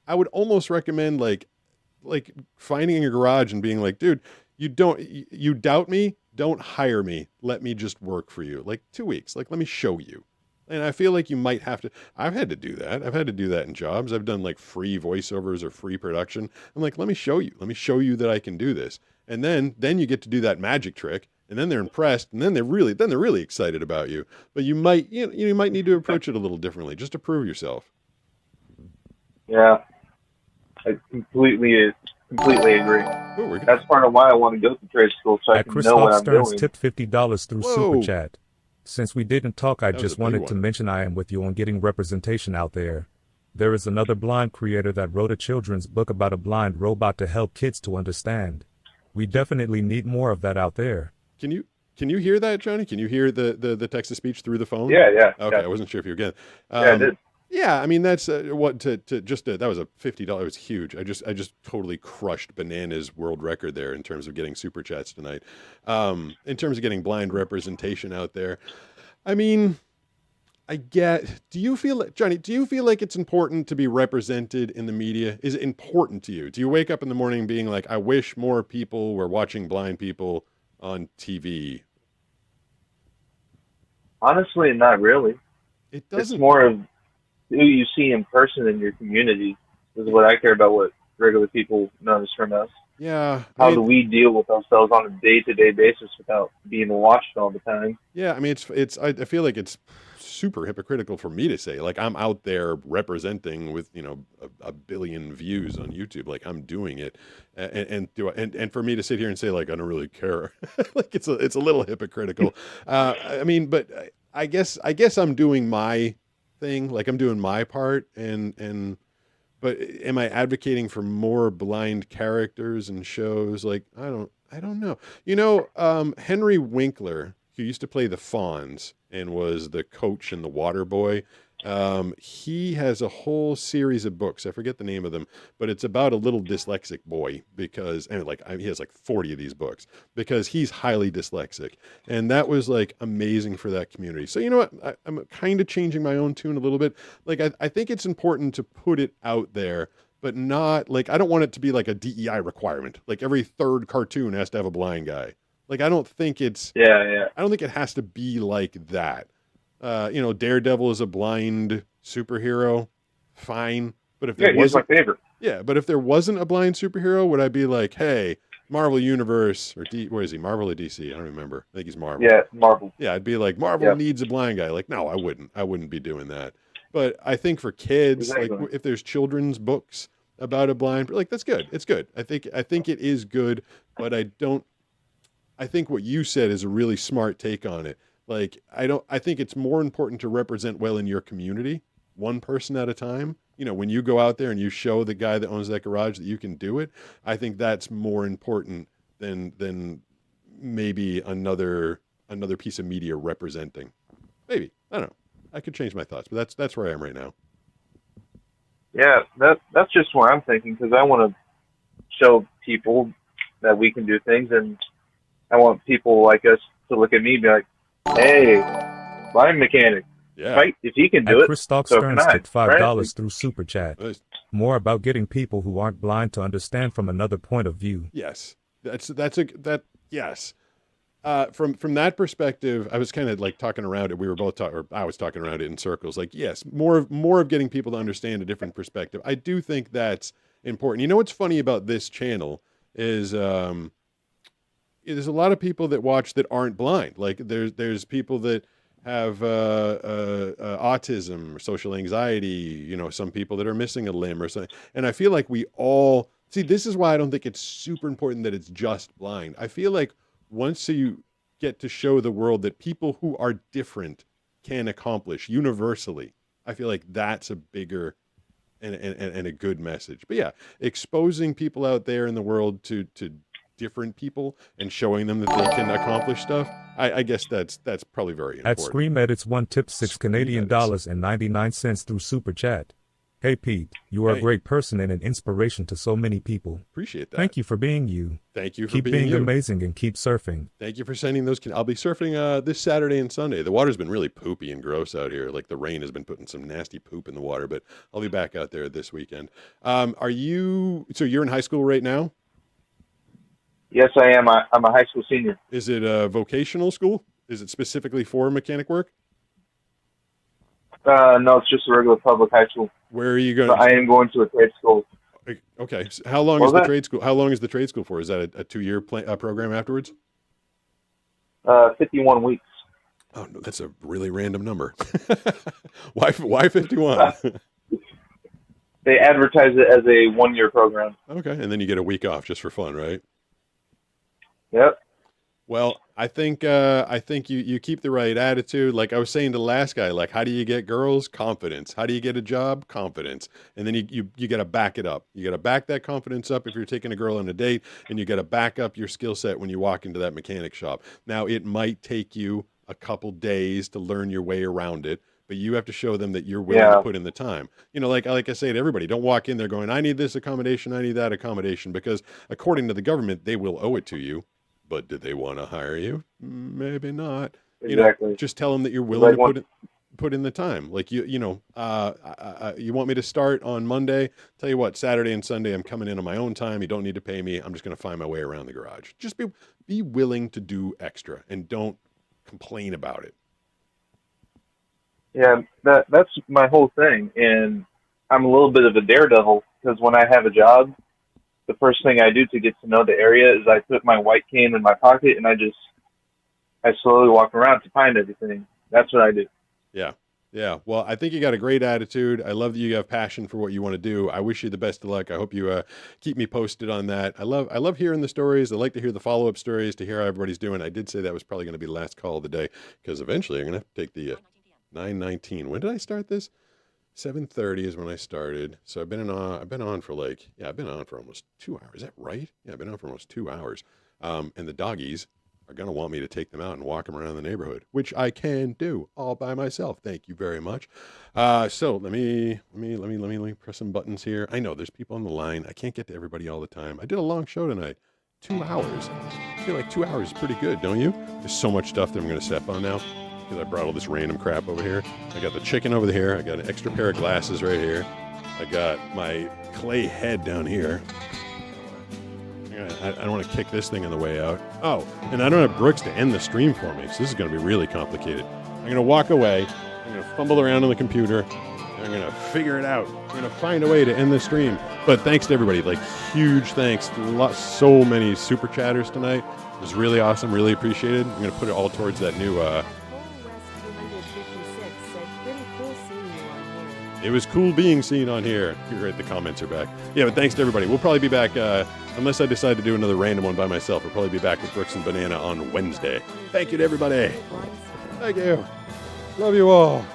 I would almost recommend like finding a garage and being like, dude, you doubt me, don't hire me. Let me just work for you. Like 2 weeks. Like, let me show you. And I feel like you might have to, I've had to do that. I've had to do that in jobs. I've done like free voiceovers or free production. I'm like, let me show you that I can do this. And then you get to do that magic trick and then they're impressed and then they're really excited about you. But you might need to approach it a little differently just to prove yourself. Yeah. I completely agree. That's part of why I want to go to trade school so I can know what Christoph I'm Stearns doing. tipped $50 through Whoa. Super Chat. Since we didn't talk, I That was just a big wanted to one. mention I am with you on getting representation out there. There is another blind creator that wrote a children's book about a blind robot to help kids to understand. We definitely need more of that out there. Can you hear that, Johnny? Can you hear the text to speech through the phone? Yeah. Okay, Yeah. I wasn't sure if you were getting. I did. Yeah, I mean that's that was a $50. It was huge. I just totally crushed Banana's world record there in terms of getting super chats tonight. In terms of getting blind representation out there, I mean, do you feel like, Johnny, do you feel like it's important to be represented in the media? Is it important to you? Do you wake up in the morning being like, I wish more people were watching blind people on TV? Honestly, not really. It doesn't. It's more of who you see in person in your community is what I care about, what regular people notice from us. Yeah. How do we deal with ourselves on a day-to-day basis without being watched all the time? Yeah, I mean, I feel like it's super hypocritical for me to say, like, I'm out there representing with, a billion views on YouTube, like I'm doing it, and for me to sit here and say, like, I don't really care, like it's a little hypocritical. I mean, but I guess I'm doing my thing, like I'm doing my part, but am I advocating for more blind characters and shows? Like, I don't know. Henry Winkler, who used to play the Fonz and was the coach in The Water Boy, he has a whole series of books. I forget the name of them, but it's about a little dyslexic boy he has like 40 of these books because he's highly dyslexic. And that was like amazing for that community. So you know what? I'm kind of changing my own tune a little bit. Like, I think it's important to put it out there, but not like, I don't want it to be like a DEI requirement. Like every third cartoon has to have a blind guy. Like, I don't think it's, I don't think it has to be like that. Daredevil is a blind superhero. Fine. But if there he's my favorite. Yeah. But if there wasn't a blind superhero, would I be like, hey, Marvel Universe or where is he? Marvel or DC? I don't remember. I think he's Marvel. Yeah, Marvel. Yeah. I'd be like, Marvel needs a blind guy. Like, no, I wouldn't be doing that. But I think for kids, like if there's children's books about a blind, like that's good. It's good. I think it is good, but I think what you said is a really smart take on it. Like, I think it's more important to represent well in your community, one person at a time. When you go out there and you show the guy that owns that garage that you can do it, I think that's more important than maybe another piece of media representing. Maybe. I don't know. I could change my thoughts, but that's where I am right now. Yeah, that's just where I'm thinking, because I want to show people that we can do things, and I want people like us to look at me and be like, hey, blind mechanic. Yeah. Right? If he can do it, Chris Stock so Stearns can I. took $5 Right? through Super Chat. More about getting people who aren't blind to understand from another point of view. Yes. Yes. From that perspective, I was kind of like talking around it. We were both talking, or I was talking around it in circles. Like, yes, more of getting people to understand a different perspective. I do think that's important. You know what's funny about this channel is there's a lot of people that watch that aren't blind. Like there's people that have autism or social anxiety. Some people that are missing a limb or something. And I feel like we all see. This is why I don't think it's super important that it's just blind. I feel like once you get to show the world that people who are different can accomplish universally, I feel like that's a bigger and a good message. But yeah, exposing people out there in the world to different people and showing them that they can accomplish stuff, I guess that's probably very important. At Scream Edits, one tip $6.99 through Super Chat. Hey Pete, you are a great person and an inspiration to so many people. Appreciate that. Thank you for being you. Thank you for Keep being you. amazing and keep surfing. Thank you for sending those. I'll be surfing this Saturday and Sunday. The water's been really poopy and gross out here. Like the rain has been putting some nasty poop in the water, but I'll be back out there this weekend. So you're in high school right now? Yes, I am. I'm a high school senior. Is it a vocational school? Is it specifically for mechanic work? No, it's just a regular public high school. Where are you going? But I am going to a trade school. Okay. So how long is the trade school? How long is the trade school for? Is that a 2-year program afterwards? 51 weeks. Oh no, that's a really random number. Why 51? They advertise it as a 1-year program. Okay, and then you get a week off just for fun, right? Yep. Well, I think you keep the right attitude. Like I was saying to the last guy, like how do you get girls? Confidence. How do you get a job? Confidence. And then you got to back it up. You got to back that confidence up if you're taking a girl on a date, and you got to back up your skill set when you walk into that mechanic shop. Now, it might take you a couple days to learn your way around it, but you have to show them that you're willing to put in the time. You know, like I say to everybody, don't walk in there going, I need this accommodation, I need that accommodation, because according to the government, they will owe it to you. But do they want to hire you? Maybe not. Exactly. You know, just tell them that you're willing to put in the time. Like you want me to start on Monday? Tell you what, Saturday and Sunday I'm coming in on my own time. You don't need to pay me. I'm just going to find my way around the garage. Just be willing to do extra and don't complain about it. Yeah, that's my whole thing, and I'm a little bit of a daredevil because when I have a job, the first thing I do to get to know the area is I put my white cane in my pocket and I slowly walk around to find everything. That's what I do. Yeah. Yeah. Well, I think you got a great attitude. I love that you have passion for what you want to do. I wish you the best of luck. I hope you keep me posted on that. I love hearing the stories. I like to hear the follow-up stories, to hear how everybody's doing. I did say that was probably going to be the last call of the day because eventually I'm going to have to take the 9:19. When did I start this? 7:30 is when I started. So I've been on for almost 2 hours. Is that right? Yeah, I've been on for almost 2 hours. And the doggies are going to want me to take them out and walk them around the neighborhood, which I can do all by myself. Thank you very much. So let me press some buttons here. I know there's people on the line. I can't get to everybody all the time. I did a long show tonight. 2 hours. I feel like 2 hours is pretty good, don't you? There's so much stuff that I'm going to step on now. Because I brought all this random crap over here. I got the chicken over here. I got an extra pair of glasses right here. I got my clay head down here. I don't want to kick this thing on the way out. Oh, and I don't have Brooks to end the stream for me, so this is going to be really complicated. I'm going to walk away. I'm going to fumble around on the computer. And I'm going to figure it out. I'm going to find a way to end the stream. But thanks to everybody. Like, huge thanks. So many super chatters tonight. It was really awesome. Really appreciated. I'm going to put it all towards that new... It was cool being seen on here. You're right, the comments are back. Yeah, but thanks to everybody. We'll probably be back, unless I decide to do another random one by myself. We'll probably be back with Brooks and Banana on Wednesday. Thank you to everybody. Thank you. Love you all.